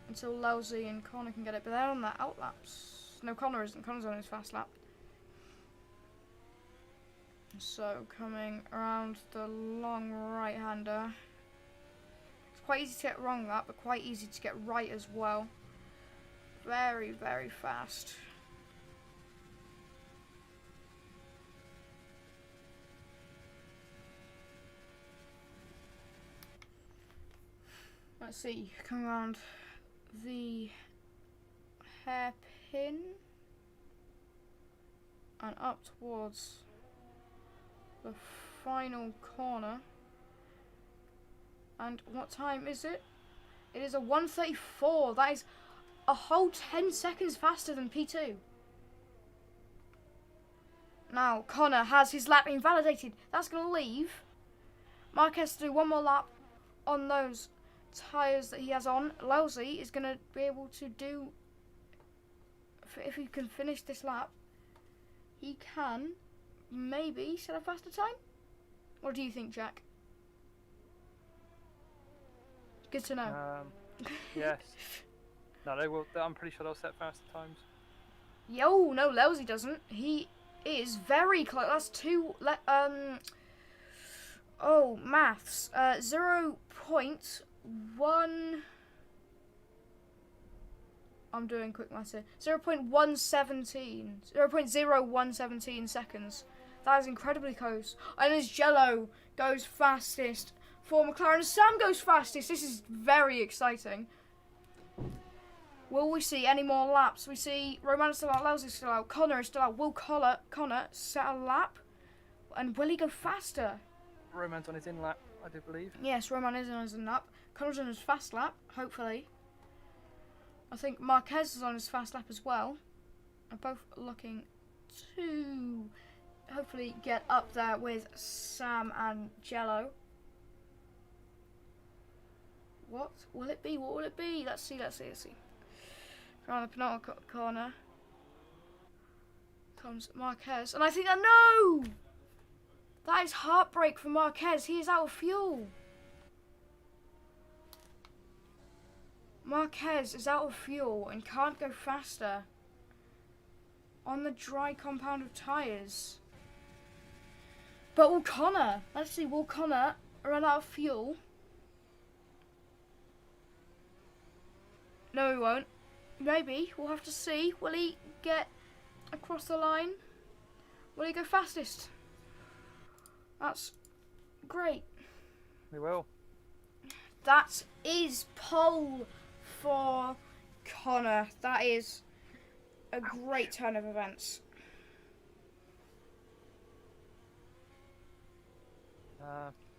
Speaker 1: Until Lousy and Connor can get it. But they're on their outlaps. No, Connor isn't. Connor's on his fast lap. So coming around the long right-hander. It's quite easy to get wrong that, but quite easy to get right as well. Very, very fast. Let's see, coming around the hairpin and up towards the final corner. And what time is it? It is a 1:34. That is a whole 10 seconds faster than P2. Now, Connor has his lap invalidated. That's going to leave Marquez to do one more lap on those tyres that he has on. Lowsey is going to be able to do, if he can finish this lap, he can maybe set a faster time. What do you think, Jack? Good to know.
Speaker 2: Yes. No, they will. I'm pretty sure they'll set faster times.
Speaker 1: Yo, no, Lowsey doesn't. He is very close. That's maths. 0.1. I'm doing quick maths here. 0.0117 seconds. That is incredibly close. And as Jello goes fastest for McLaren, Sam goes fastest. This is very exciting. Will we see any more laps? We see Roman is still out, Lowsey is still out, Connor is still out. Will Connor set a lap? And will he go faster?
Speaker 2: Roman's on his in lap, I do believe.
Speaker 1: Yes, Roman is on his lap. Connor's on his fast lap, hopefully. I think Marquez is on his fast lap as well. They're both looking to hopefully get up there with Sam and Jello. What will it be? What will it be? Let's see. Around the penultimate corner comes Marquez. And I think no! That is heartbreak for Marquez. He is out of fuel. Marquez is out of fuel and can't go faster on the dry compound of tyres. But will Connor? Let's see, will Connor run out of fuel? No, he won't. Maybe. We'll have to see. Will he get across the line? Will he go fastest? That's great.
Speaker 2: We will.
Speaker 1: That is pole for Connor. That is a great turn of events.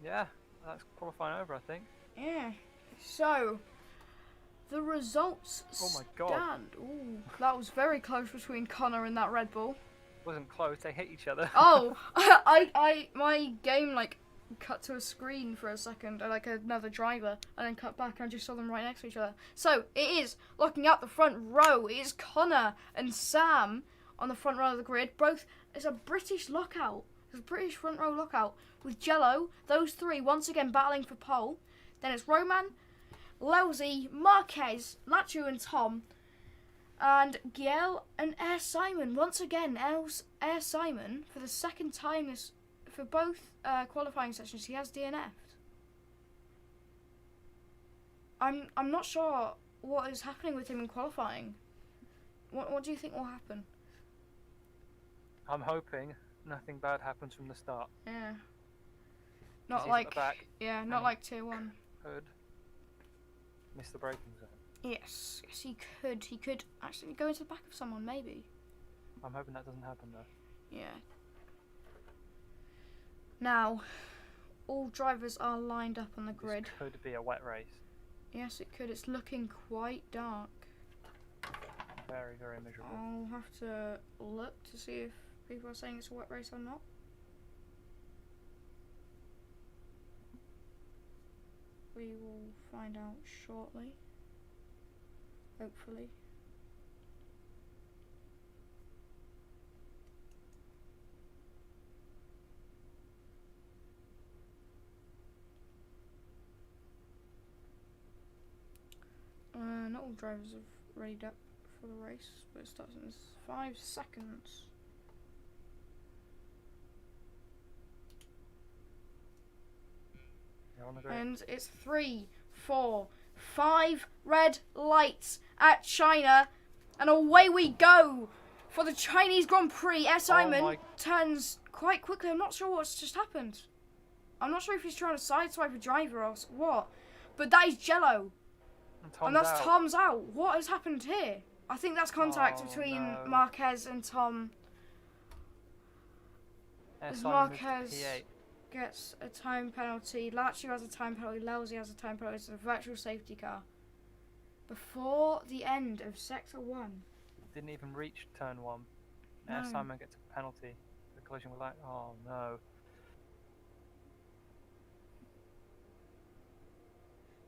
Speaker 2: Yeah, that's qualifying over, I think.
Speaker 1: Yeah. So, the results
Speaker 2: Oh my God.
Speaker 1: stand. Ooh, that was very close between Connor and that Red Bull.
Speaker 2: Wasn't close, they hit each other.
Speaker 1: Oh, my game cut to a screen for a second, like another driver, and then cut back, and I just saw them right next to each other. So it is looking out the front row. It is Connor and Sam on the front row of the grid. Both, it's a British lockout. It's a British front row lockout with Jello. Those three once again battling for pole. Then it's Roman, Lowsey, Marquez, Nacho and Tom, and Giel and Air Simon. Once again, Air Simon, for the second time for both qualifying sessions, he has DNF'd. I'm not sure what is happening with him in qualifying. What do you think will happen?
Speaker 2: I'm hoping nothing bad happens from the start.
Speaker 1: Yeah.
Speaker 2: 'Cause
Speaker 1: Not
Speaker 2: he's at
Speaker 1: like
Speaker 2: the back.
Speaker 1: not like tier 1.
Speaker 2: Could miss the braking zone.
Speaker 1: Yes, he could. He could actually go into the back of someone, maybe.
Speaker 2: I'm hoping that doesn't happen though.
Speaker 1: Yeah. Now, all drivers are lined up on the grid.
Speaker 2: This could be a wet race.
Speaker 1: Yes, it could. It's looking quite dark.
Speaker 2: Very, very miserable.
Speaker 1: I'll have to look to see if people are saying it's a wet race or not. We will find out shortly. Hopefully. Not all drivers have readied up for the race, but it starts in 5 seconds.
Speaker 2: You're on the grid.
Speaker 1: And it's 3, 4, 5 red lights at China, and away we go for the Chinese Grand Prix. Air Simon turns quite quickly. I'm not sure what's just happened. I'm not sure if he's trying to sideswipe a driver or what, but that is Jello. And that's
Speaker 2: out.
Speaker 1: Tom's out. What has happened here? I think that's contact
Speaker 2: Oh,
Speaker 1: between
Speaker 2: no.
Speaker 1: Marquez and Tom.
Speaker 2: Yeah,
Speaker 1: As
Speaker 2: Simon moved to
Speaker 1: Marquez
Speaker 2: P8.
Speaker 1: gets a time penalty. Lachie has a time penalty. Lelsey has a time penalty. It's a virtual safety car. Before the end of Sector 1.
Speaker 2: Didn't even reach turn 1. Now
Speaker 1: No.
Speaker 2: Simon gets a penalty. The collision with oh no.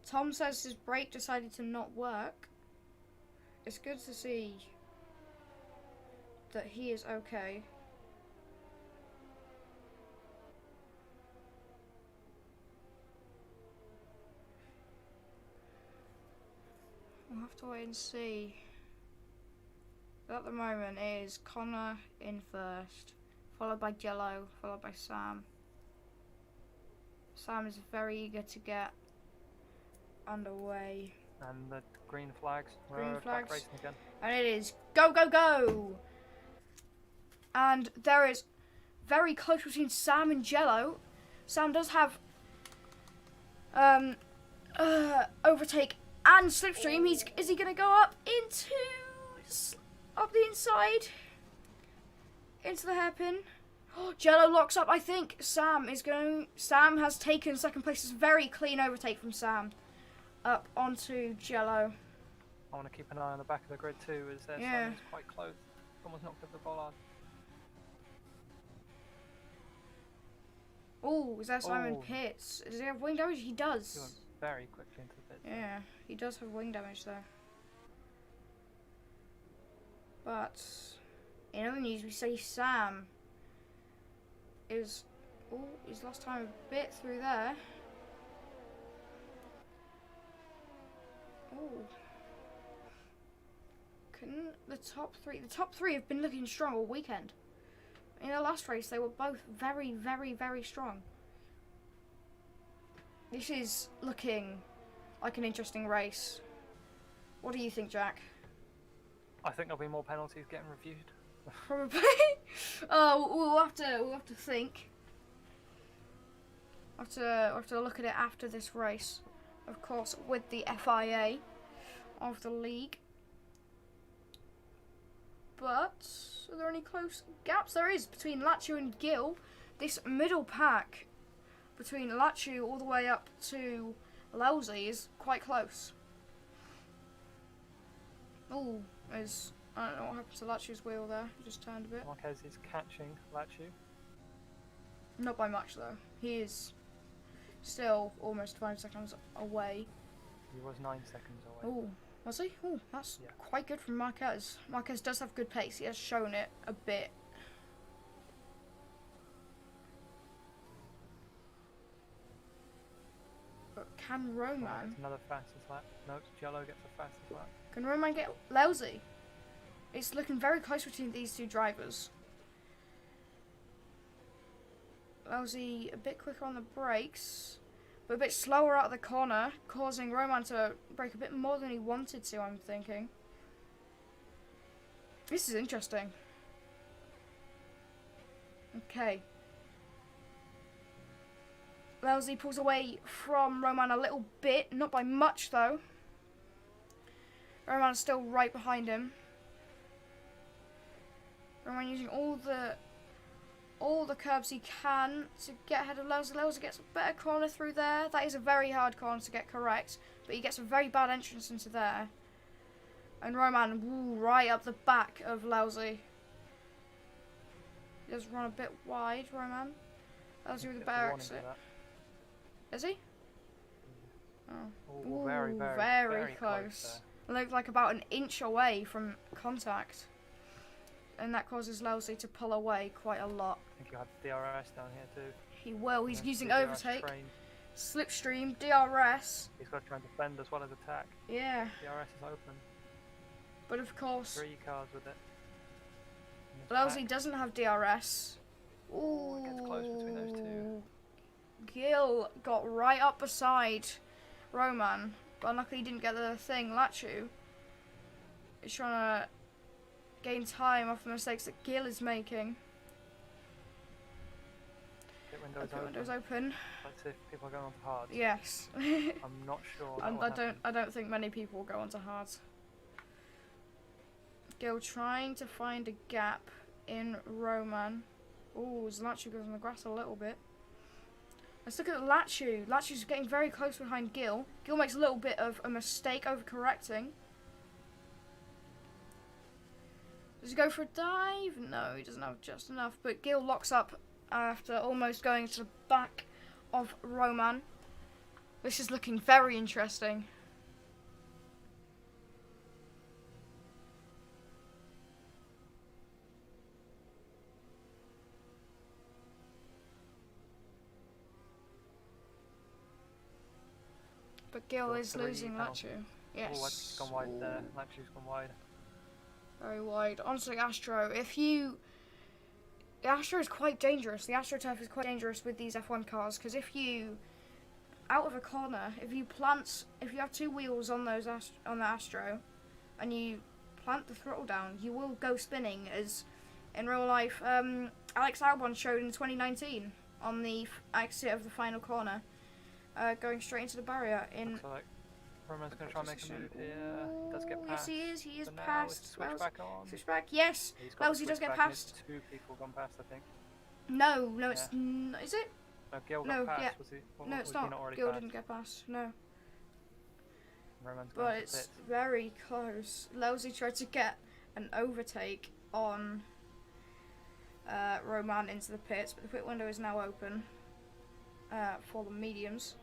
Speaker 1: Tom says his brake decided to not work. It's good to see that he is okay. We'll have to wait and see. But at the moment it is Connor in first, followed by Jello, followed by Sam. Sam is very eager to get underway.
Speaker 2: And the green flags.
Speaker 1: Green
Speaker 2: We're
Speaker 1: flags.
Speaker 2: back racing again.
Speaker 1: And it is go, go, go! And there is very close between Sam and Jello. Sam does have overtake and slipstream. Is he going to go up into up the inside into the hairpin? Oh, Jello locks up. I think Sam has taken second place. It's a very clean overtake from Sam up onto Jello.
Speaker 2: I want to keep an eye on the back of the grid too, as
Speaker 1: Yeah.
Speaker 2: Simon's quite close. Someone's knocked over the bollard.
Speaker 1: Oh, is that Simon
Speaker 2: Oh.
Speaker 1: Pitts? Does he have wing damage? He
Speaker 2: He
Speaker 1: does.
Speaker 2: went very quickly into the pits.
Speaker 1: Yeah, he does have wing damage though. But in other news, we say Sam is. Oh, he's lost time a bit through there. Oh. Can the top three? The top three have been looking strong all weekend. In the last race, they were both very, very, very strong. This is looking like an interesting race. What do you think, Jack?
Speaker 2: I think there'll be more penalties getting reviewed.
Speaker 1: Probably. We'll have to think. We'll have to look at it after this race, of course, with the FIA of the league. But are there any close gaps? There is between Lachu and Gill. This middle pack between Lachu all the way up to Lelsey is quite close. Oh, I don't know what happened to Lachu's wheel there. It just turned a bit.
Speaker 2: Marquez is catching Lachu.
Speaker 1: Not by much though. He is still almost 5 seconds away.
Speaker 2: He was 9 seconds away.
Speaker 1: Oh, was he? Oh, that's
Speaker 2: Yeah.
Speaker 1: quite good from Marquez. Marquez does have good pace. He has shown it a bit. But can
Speaker 2: Right,
Speaker 1: Roman?
Speaker 2: it's another fastest lap. No, Jello gets the fastest lap.
Speaker 1: Can Roman get Lelsey? It's looking very close between these two drivers. Lelsey a bit quicker on the brakes, but a bit slower out of the corner, causing Roman to brake a bit more than he wanted to, I'm thinking. This is interesting. Okay. Lelsey pulls away from Roman a little bit, not by much though. Roman's still right behind him. Roman using all the curbs he can to get ahead of Lelsey. Lelsey gets a better corner through there. That is a very hard corner to get correct, but he gets a very bad entrance into there. And Roman, right up the back of Lelsey. He does run a bit wide, Roman. Lelsey with a
Speaker 2: Gets
Speaker 1: better
Speaker 2: warning
Speaker 1: exit.
Speaker 2: for that.
Speaker 1: Is he? Oh.
Speaker 2: Oh, very,
Speaker 1: Ooh,
Speaker 2: very,
Speaker 1: very
Speaker 2: close.
Speaker 1: close. Looked like about an inch away from contact. And that causes Lelsey to pull away quite a lot.
Speaker 2: I think you have DRS down here too.
Speaker 1: He will. He's
Speaker 2: Yeah,
Speaker 1: using
Speaker 2: DRS
Speaker 1: overtake,
Speaker 2: train.
Speaker 1: slipstream, DRS.
Speaker 2: He's got to try and defend as well as attack.
Speaker 1: Yeah,
Speaker 2: DRS is open.
Speaker 1: but of course,
Speaker 2: 3 cars with it. And there's
Speaker 1: Lelsey
Speaker 2: back.
Speaker 1: doesn't have DRS.
Speaker 2: Oh, it gets close between those two.
Speaker 1: Gill got right up beside Roman, but unluckily he didn't get the thing. Lachu is trying to gain time off the mistakes that Gill is making.
Speaker 2: Pit window
Speaker 1: The
Speaker 2: is
Speaker 1: pit
Speaker 2: open.
Speaker 1: window's open.
Speaker 2: Let's see if people are going on to hard.
Speaker 1: Yes.
Speaker 2: I'm not sure. that will happen.
Speaker 1: I don't think many people will go onto hards. Gil trying to find a gap in Roman. Oh, Zlachu goes on the grass a little bit. Let's look at Lachu. Lachu's getting very close behind Gil. Gil makes a little bit of a mistake overcorrecting. Does he go for a dive? No, he doesn't have just enough. But Gil locks up after almost going to the back of Roman. This is looking very interesting. But Gil
Speaker 2: Got
Speaker 1: is
Speaker 2: 3
Speaker 1: losing
Speaker 2: penalties.
Speaker 1: Lachu.
Speaker 2: Oh,
Speaker 1: Yes.
Speaker 2: Lachu's gone wide there. Lachu's gone wide.
Speaker 1: Very wide. Onto the Astro. The Astro is quite dangerous. The AstroTurf is quite dangerous with these F1 cars because if you, out of a corner, if you have 2 wheels on those on the Astro, and you plant the throttle down, you will go spinning. As in real life, Alex Albon showed in 2019 on the exit of the final corner, going straight into the barrier in.
Speaker 2: Looks like Roman's going to try and make a move here. Does get
Speaker 1: Ooh,
Speaker 2: past.
Speaker 1: Yes, he is. He is
Speaker 2: But now
Speaker 1: past.
Speaker 2: it's switch
Speaker 1: Wells-
Speaker 2: back on.
Speaker 1: Switch back. Yes.
Speaker 2: He's got
Speaker 1: Wells,
Speaker 2: the
Speaker 1: he does
Speaker 2: switch
Speaker 1: get
Speaker 2: back and it's
Speaker 1: past.
Speaker 2: 2 people gone past, I think.
Speaker 1: No, it's
Speaker 2: Yeah.
Speaker 1: is it?
Speaker 2: No, Gil
Speaker 1: No,
Speaker 2: got past.
Speaker 1: yeah.
Speaker 2: Was he? Or
Speaker 1: No,
Speaker 2: was
Speaker 1: it's
Speaker 2: he
Speaker 1: not.
Speaker 2: already
Speaker 1: Gil
Speaker 2: past?
Speaker 1: didn't get past. No,
Speaker 2: Roman's
Speaker 1: but
Speaker 2: going to
Speaker 1: it's
Speaker 2: pit.
Speaker 1: very close. Lelsey tried to get an overtake on Roman into the pits, but the pit window is now open for the mediums.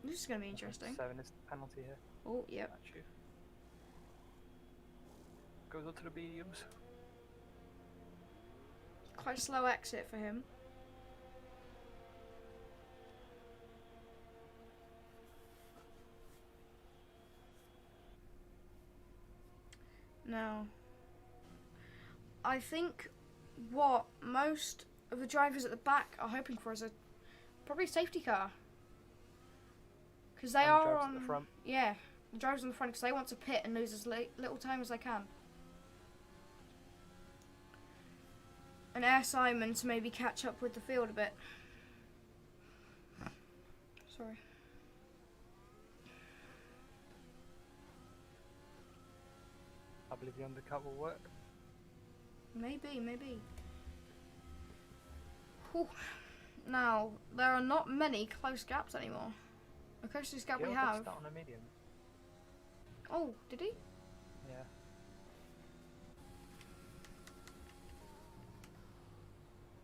Speaker 1: This is going to be interesting.
Speaker 2: 7 is the penalty here.
Speaker 1: Oh, yep.
Speaker 2: Lachu. Goes on to the mediums.
Speaker 1: Quite a slow exit for him. Now, I think what most of the drivers at the back are hoping for is probably a safety car. Because they
Speaker 2: And
Speaker 1: are
Speaker 2: drivers
Speaker 1: on
Speaker 2: at the front.
Speaker 1: Yeah, the drivers on the front because they want to pit and lose as little time as they can. And Air Simon to maybe catch up with the field a bit. Sorry.
Speaker 2: I believe the undercut will work.
Speaker 1: Maybe. Whew. Now, there are not many close gaps anymore. The closest gap
Speaker 2: Gil
Speaker 1: we
Speaker 2: did
Speaker 1: have.
Speaker 2: start on a medium.
Speaker 1: Oh, did he?
Speaker 2: Yeah.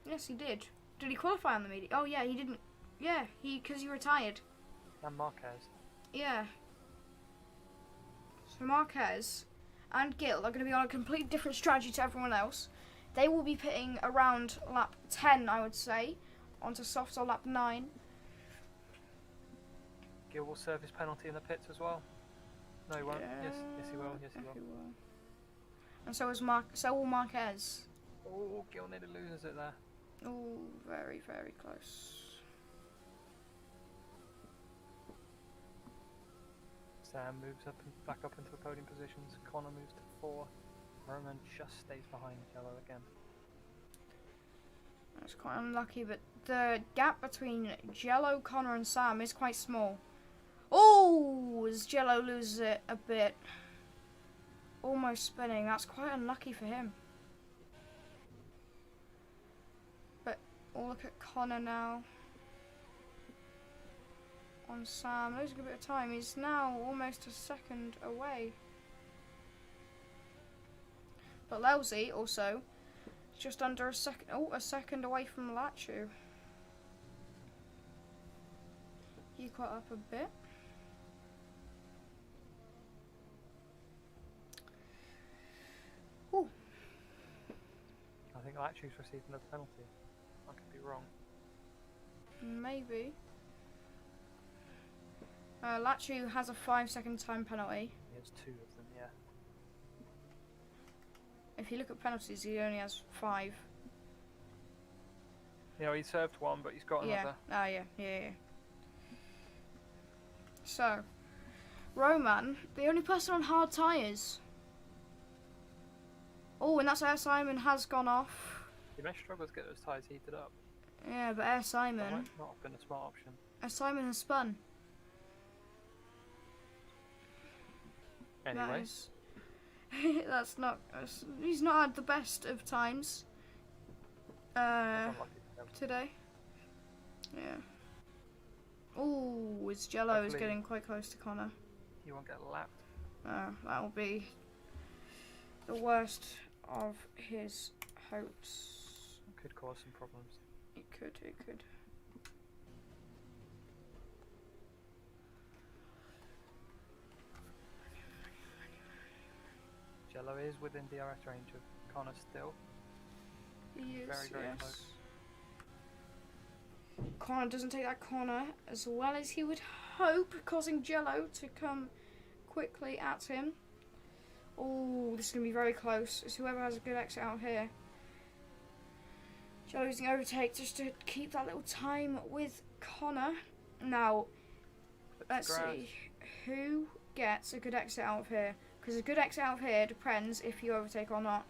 Speaker 1: Yes, he did. Did he qualify on the medium? Oh, yeah, he didn't. Yeah, because he retired.
Speaker 2: And Marquez.
Speaker 1: Yeah. So Marquez and Gil are going to be on a completely different strategy to everyone else. They will be pitting around lap 10, I would say, onto softs or lap 9.
Speaker 2: Gil will serve his penalty in the pits as well. No, he won't. Yes, he will. Yes, he will.
Speaker 1: And so will Marquez.
Speaker 2: Oh, Gil nearly loses it there.
Speaker 1: Oh, very, very close.
Speaker 2: Sam moves up and back up into the podium positions. Connor moves to 4. Roman just stays behind Jello again.
Speaker 1: That's quite unlucky, but the gap between Jello, Connor and Sam is quite small. Oh, as Jello loses it a bit. Almost spinning. That's quite unlucky for him. But we'll look at Connor now. On Sam, losing a bit of time. He's now almost a second away. But Lelsey also just under a second. Oh, a second away from Lachu. He caught up a bit. Ooh.
Speaker 2: I think Lachu's received another penalty. I could be wrong.
Speaker 1: Maybe. Lachu has a 5-second time penalty.
Speaker 2: He has 2 of them, yeah.
Speaker 1: If you look at penalties, he only has 5.
Speaker 2: Yeah, he served 1, but he's got another.
Speaker 1: Yeah. So, Roman, the only person on hard tyres. Oh, and that's Air Simon has gone off.
Speaker 2: You may struggle to get those tyres heated up.
Speaker 1: Yeah, but Air
Speaker 2: That
Speaker 1: Simon,
Speaker 2: might not have been a smart option.
Speaker 1: Air Simon has spun. That
Speaker 2: Anyway,
Speaker 1: is- he's not had the best of times.
Speaker 2: unlucky for them.
Speaker 1: Today. Yeah. Ooh, his Jello is
Speaker 2: Hopefully-
Speaker 1: getting quite close to Connor.
Speaker 2: You won't get lapped.
Speaker 1: That'll be the worst of his hopes.
Speaker 2: Could cause some problems.
Speaker 1: It could.
Speaker 2: Jello is within DRS range of Connor still.
Speaker 1: He is,
Speaker 2: Very, very
Speaker 1: yes.
Speaker 2: close.
Speaker 1: Connor doesn't take that corner as well as he would hope, causing Jello to come quickly at him. Oh, this is going to be very close. It's whoever has a good exit out here. Jello using overtake just to keep that little time with Connor. Now, let's see who gets a good exit out of here. Because a good exit out of here depends if you overtake or not.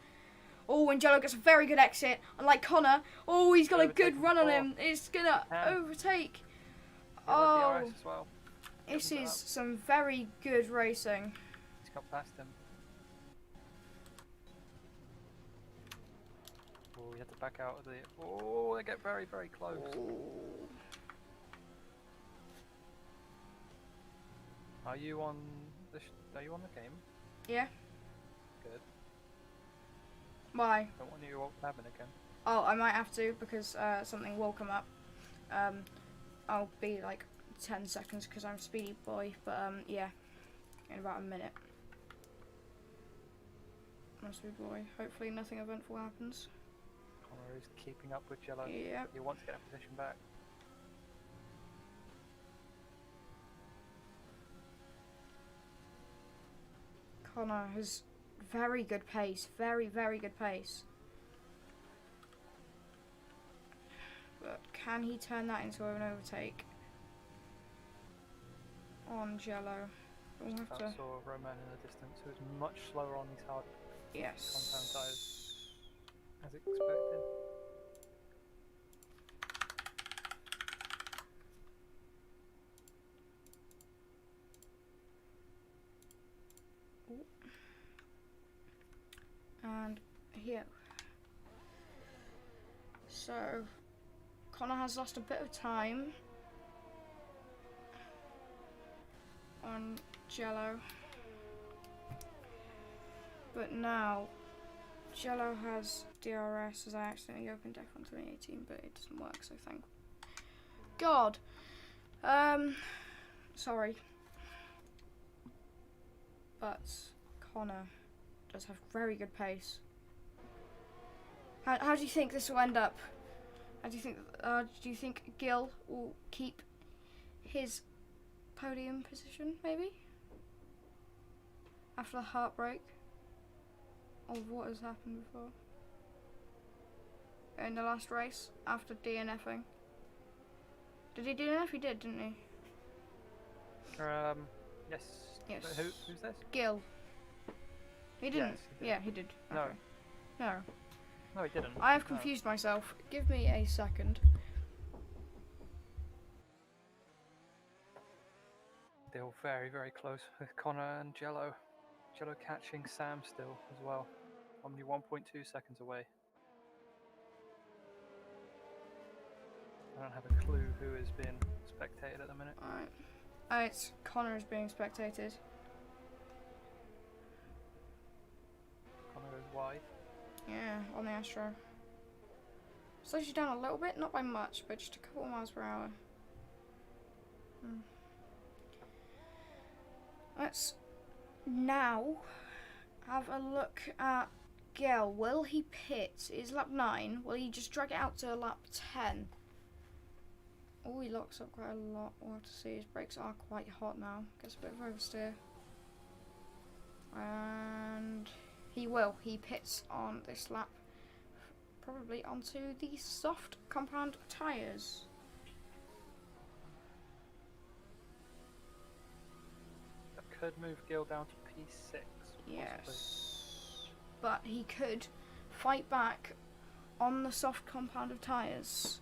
Speaker 1: Oh, and Jello gets a very good exit, unlike Connor. Oh, he's got a good run on him. It's going to overtake.
Speaker 2: Oh,
Speaker 1: Oh,
Speaker 2: DRS as well.
Speaker 1: this
Speaker 2: Doubles it
Speaker 1: is
Speaker 2: up.
Speaker 1: some very good racing.
Speaker 2: He's got past him. Oh, he had to back out of the. Oh, they get very, very close. Are you on the? Are you on the game?
Speaker 1: Yeah.
Speaker 2: Good.
Speaker 1: Why?
Speaker 2: Don't want you alt tabbing again.
Speaker 1: Oh, I might have to because something will come up. I'll be like 10 seconds because I'm Speedy Boy, but yeah, in about a minute. I'm Speedy Boy. Hopefully nothing eventful happens.
Speaker 2: Connor is keeping up with Jello.
Speaker 1: Yep.
Speaker 2: He wants to get a position back.
Speaker 1: Connor has very good pace. Very, very good pace. But can he turn that into an overtake on Jello? We'll have to.
Speaker 2: I saw Roman in the distance, who was much slower on these hard compound
Speaker 1: Yes.
Speaker 2: tyres, as expected.
Speaker 1: And here. So, Connor has lost a bit of time on Jello. But now, Jello has DRS as I accidentally opened F1 2018, but it doesn't work, so thank God. Sorry. But Connor does have very good pace. How do you think this will end up? How do you think Gil will keep his podium position, maybe? After the heartbreak of what has happened before? In the last race, after DNFing. Did he DNF? He did, didn't he?
Speaker 2: Yes.
Speaker 1: Yes.
Speaker 2: Who's this?
Speaker 1: Gil. He didn't?
Speaker 2: Yes, he did.
Speaker 1: Yeah, he did.
Speaker 2: No.
Speaker 1: Okay. No.
Speaker 2: No, he didn't.
Speaker 1: I have
Speaker 2: No.
Speaker 1: confused myself. Give me a second.
Speaker 2: Still very, very close with Connor and Jello. Jello catching Sam still as well. Only 1.2 seconds away. I don't have a clue who is being spectated at the minute.
Speaker 1: Alright. It's Connor is being spectated.
Speaker 2: Connor goes wide.
Speaker 1: Yeah, on the Astro. Slows you down a little bit, not by much, but just a couple of miles per hour. Let's now have a look at Gil. Will he pit? It's lap 9. Will he just drag it out to lap 10? Oh, he locks up quite a lot. We'll have to see. His brakes are quite hot now. Gets a bit of oversteer. And he will. He pits on this lap. Probably onto the soft compound tyres.
Speaker 2: That could move Gil down to P6. Possibly.
Speaker 1: Yes. But he could fight back on the soft compound of tyres.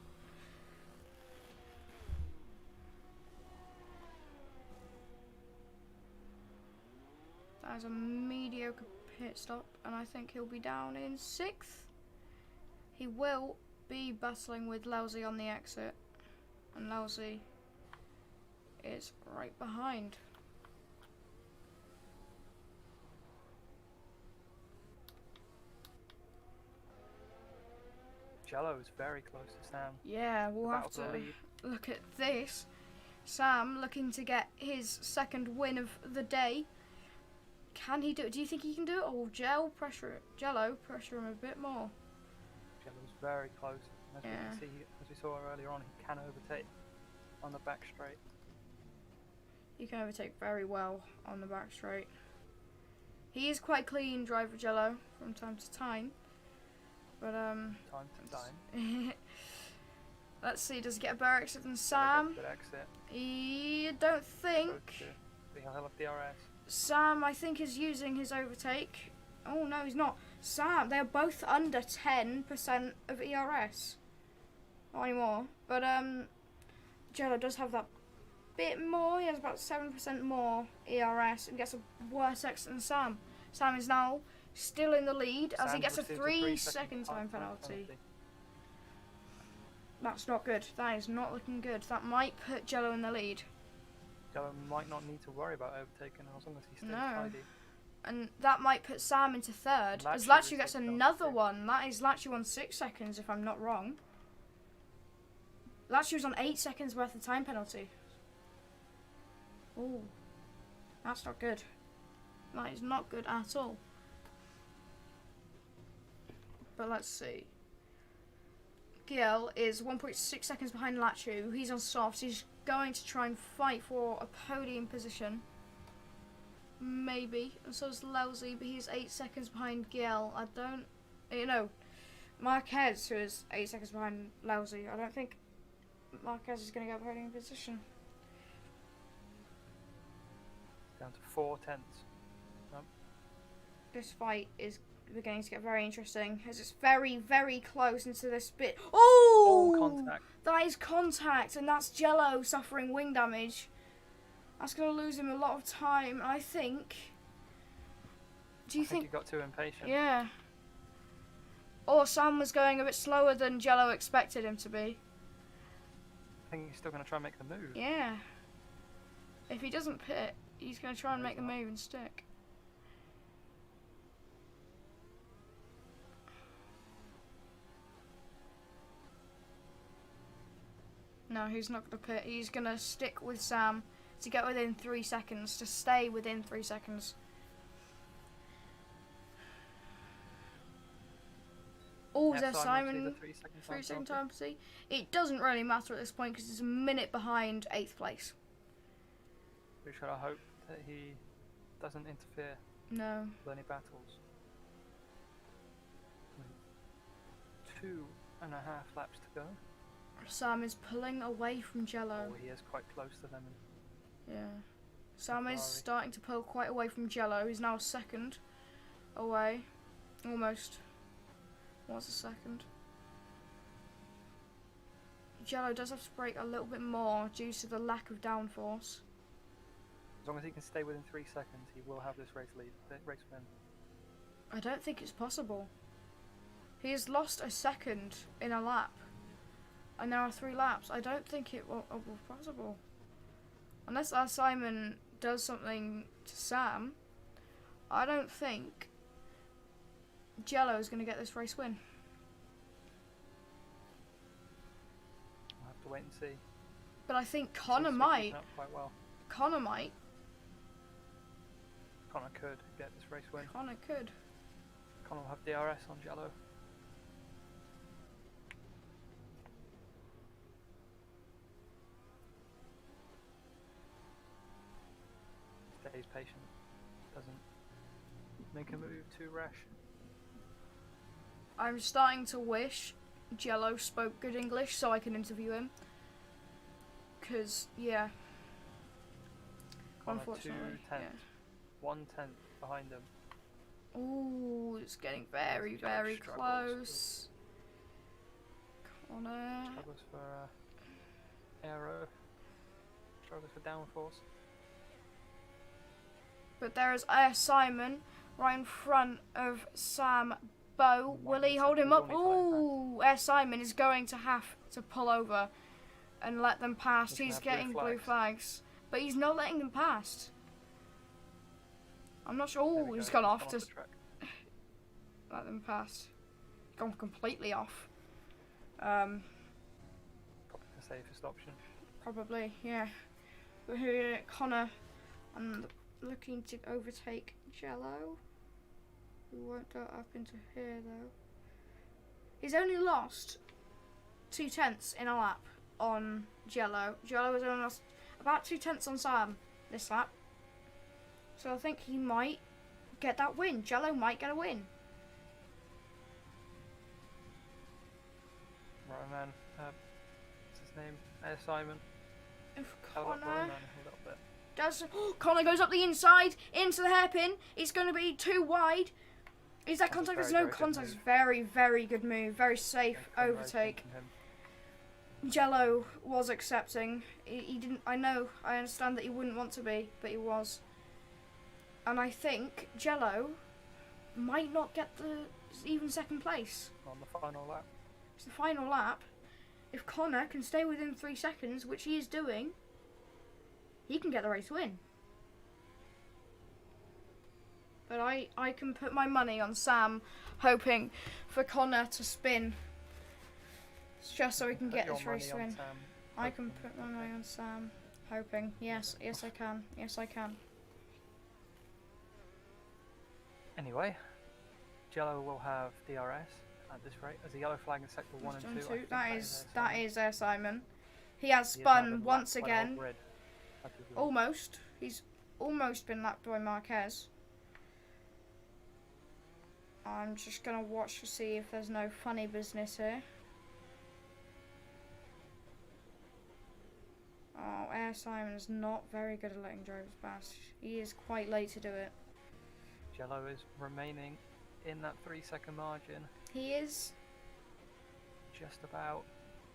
Speaker 1: That is a mediocre pit stop, and I think he'll be down in 6th. He will be battling with Lousy on the exit, and Lousy is right behind.
Speaker 2: Jello is very close to Sam.
Speaker 1: Yeah, we'll have
Speaker 2: Battle for
Speaker 1: to
Speaker 2: the lead.
Speaker 1: look at this. Sam looking to get his 2nd win of the day. Can he do it? Do you think he can do it, or will Jello pressure him a bit more?
Speaker 2: Jello's very close. As we
Speaker 1: Yeah.
Speaker 2: can see, as we saw earlier on, he can overtake on the back straight.
Speaker 1: He can overtake very well on the back straight. He is quite clean driver Jello from time to time. But
Speaker 2: Time to time.
Speaker 1: let's see, does he get a better exit than Sam?
Speaker 2: Good exit.
Speaker 1: I don't think.
Speaker 2: He'll have DRS.
Speaker 1: Sam, I think, is using his overtake. Oh no, he's not. Sam, they're both under 10% of ERS. Not anymore. But Jello does have that bit more. He has about 7% more ERS and gets a worse exit than Sam. Sam is now still in the lead as he
Speaker 2: Sam
Speaker 1: gets a
Speaker 2: receives
Speaker 1: 3-second time penalty. That's not good. That is not looking good. That might put Jello in the lead.
Speaker 2: Jello might not need to worry about overtaking as long as he stays
Speaker 1: No.
Speaker 2: tidy.
Speaker 1: And that might put Sam into 3rd. As
Speaker 2: Latchy
Speaker 1: Latchy gets
Speaker 2: received
Speaker 1: another
Speaker 2: penalty.
Speaker 1: one. That is Latchy won 6 seconds if I'm not wrong. Latchy was on 8 seconds worth of time penalty. Ooh. That's not good. That is not good at all. But let's see. Giel is 1.6 seconds behind Latchu. He's on softs. He's going to try and fight for a podium position. Maybe. And so is Lousy, but he's 8 seconds behind Giel. I don't... You know, Marquez, who is 8 seconds behind Lousy. I don't think Marquez is going to get a podium position.
Speaker 2: Down to 4 tenths.
Speaker 1: This fight is beginning to get very interesting as it's very, very close into this bit. Oh!
Speaker 2: Contact.
Speaker 1: That is contact, and that's Jello suffering wing damage. That's going to lose him a lot of time, I think. Do you
Speaker 2: I think
Speaker 1: think...
Speaker 2: you got too impatient.
Speaker 1: Yeah. Or Sam was going a bit slower than Jello expected him to be.
Speaker 2: I think he's still going to try and make the move.
Speaker 1: Yeah. If he doesn't pit, he's going to try and
Speaker 2: No,
Speaker 1: make the
Speaker 2: he's not.
Speaker 1: move and stick. No, he's not going to pit. He's going to stick with Sam to get within 3 seconds, to stay within 3 seconds. Oh, is there Simon? 3-second time penalty. It doesn't really matter at this point because it's a minute behind 8th place.
Speaker 2: We should hope that he doesn't interfere
Speaker 1: No.
Speaker 2: with any battles. 2.5 laps to go.
Speaker 1: Sam is pulling away from Jello.
Speaker 2: Oh, he is quite close to them.
Speaker 1: Yeah. Sam is
Speaker 2: Ferrari.
Speaker 1: starting to pull quite away from Jello. He's now 2nd away. Almost. Was a 2nd. Jello does have to brake a little bit more due to the lack of downforce.
Speaker 2: As long as he can stay within 3 seconds, he will have this race win.
Speaker 1: I don't think it's possible. He has lost a 2nd in a lap. And there are 3 laps. I don't think it will be possible. Unless our Simon does something to Sam, I don't think Jello is going to get this race win.
Speaker 2: We'll have to wait and see.
Speaker 1: But I think
Speaker 2: Seems
Speaker 1: Connor
Speaker 2: to be
Speaker 1: might.
Speaker 2: keeping up quite well.
Speaker 1: Connor might.
Speaker 2: Connor could get this race win.
Speaker 1: Connor could.
Speaker 2: Connor will have DRS on Jello. Stays patient. Doesn't make a move too rash.
Speaker 1: I'm starting to wish Jello spoke good English so I can interview him. Because, yeah.
Speaker 2: Connor
Speaker 1: Unfortunately.
Speaker 2: 2/10.
Speaker 1: Yeah.
Speaker 2: 1/10 behind him.
Speaker 1: Ooh, it's getting very,
Speaker 2: Jello
Speaker 1: very
Speaker 2: struggles.
Speaker 1: close. Connor.
Speaker 2: Struggles for aero. Struggles for downforce.
Speaker 1: But there is Air Simon right in front of Sam Bow. Will he hold him up? Ooh, Air Simon is going to have to pull over and let them pass. He's getting blue flags. But he's not letting them pass. I'm not sure. Oh, he's gone off to let them pass. Gone completely off.
Speaker 2: Probably the safest option.
Speaker 1: Probably, yeah. But here, Connor, I'm looking to overtake Jello. We won't go up into here though. He's only lost 2/10 in a lap on Jello. Jello has only lost about 2/10 on Sam this lap. So I think he might get that win. Jello might get a win.
Speaker 2: Right, man. What's his name? Simon.
Speaker 1: If
Speaker 2: Held up
Speaker 1: Connor
Speaker 2: Roman a little bit.
Speaker 1: does, Connor goes up the inside into the hairpin. It's going to be too wide. Is that contact? There's no contact. It's very, very good move. Very safe overtake. Jello was accepting. He didn't. I understand that he wouldn't want to be, but he was. And I think Jello might not get the even second place.
Speaker 2: On the final lap.
Speaker 1: It's the final lap. If Connor can stay within 3 seconds, which he is doing, he can get the race win. But I can put my money on Sam, hoping for Connor to spin, just so we can get this race win. I can put my money on Sam, hoping. Yes, I can. Yes, I can.
Speaker 2: Anyway, Jello will have DRS at this rate as a yellow flag in sector 1 and 2.
Speaker 1: That is Air Simon. He has spun once again. Almost. He's almost been lapped by Marquez. I'm just gonna watch to see if there's no funny business here. Oh, Air Simon is not very good at letting drivers pass. He is quite late to do it.
Speaker 2: Jello is remaining in that 3-second margin.
Speaker 1: He is.
Speaker 2: Just about.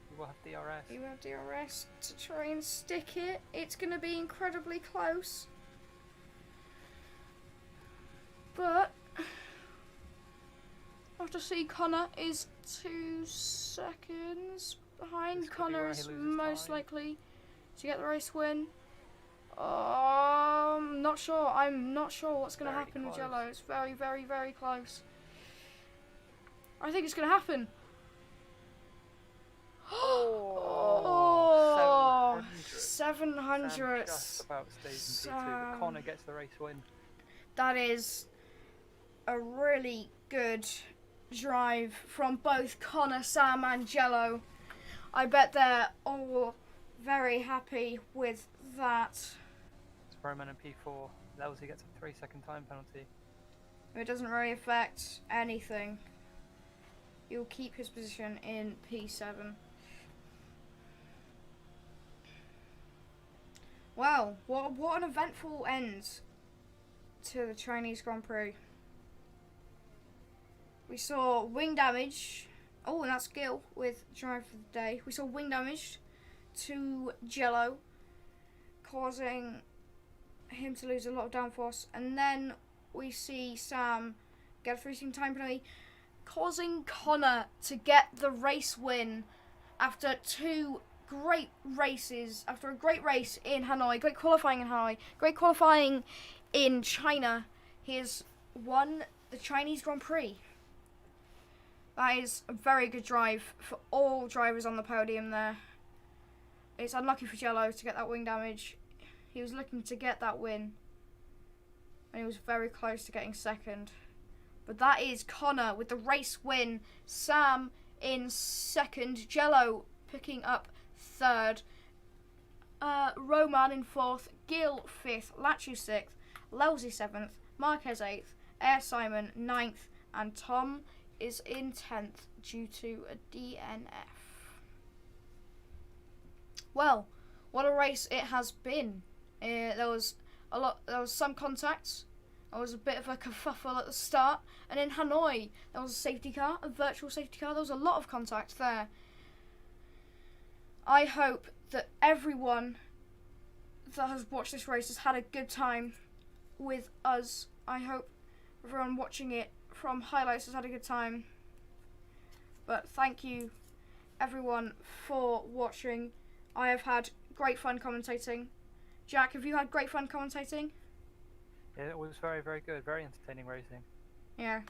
Speaker 2: He will have DRS.
Speaker 1: He will have DRS to try and stick it. It's going to be incredibly close. But I have to see Connor is 2 seconds behind. Connor is most likely to get the race win. I'm not sure. I'm not sure what's going to happen with Jello. It's very, very, very close. I think it's going to happen.
Speaker 2: Oh,
Speaker 1: 700.
Speaker 2: Just about stays in P2, but Connor gets the race win.
Speaker 1: That is a really good drive from both Connor, Sam and Jello. I bet they're all very happy with that.
Speaker 2: It's Roman in P4. Lelsey gets a 3-second time penalty.
Speaker 1: It doesn't really affect anything. He'll keep his position in P7. Wow, what an eventful end to the Chinese Grand Prix. We saw wing damage. Oh, and that's Gil with drive for the day. We saw wing damage to Jello, causing him to lose a lot of downforce. And then we see Sam get a 3-second time penalty, causing Connor to get the race win after 2 great races, after a great race in Hanoi, great qualifying in Hanoi, great qualifying in China. He has won the Chinese Grand Prix. That is a very good drive for all drivers on the podium there. It's unlucky for Jello to get that wing damage. He was looking to get that win, and he was very close to getting second. But that is Connor with the race win. Sam in second. Jello picking up third. Roman in fourth. Gil fifth. Lachu sixth. Lelsey seventh. Marquez eighth. Air Simon ninth. And Tom is in 10th due to a DNF. Well, what a race it has been. There was some contacts. There was a bit of a kerfuffle at the start, and in Hanoi there was a safety car, a virtual safety car. There was a lot of contact there. I hope that everyone that has watched this race has had a good time with us. I hope everyone watching it from highlights has had a good time. But thank you everyone for watching. I have had great fun commentating. Jack, have you had great fun commentating?
Speaker 2: Yeah, it was very, very good. Very entertaining racing.
Speaker 1: Yeah,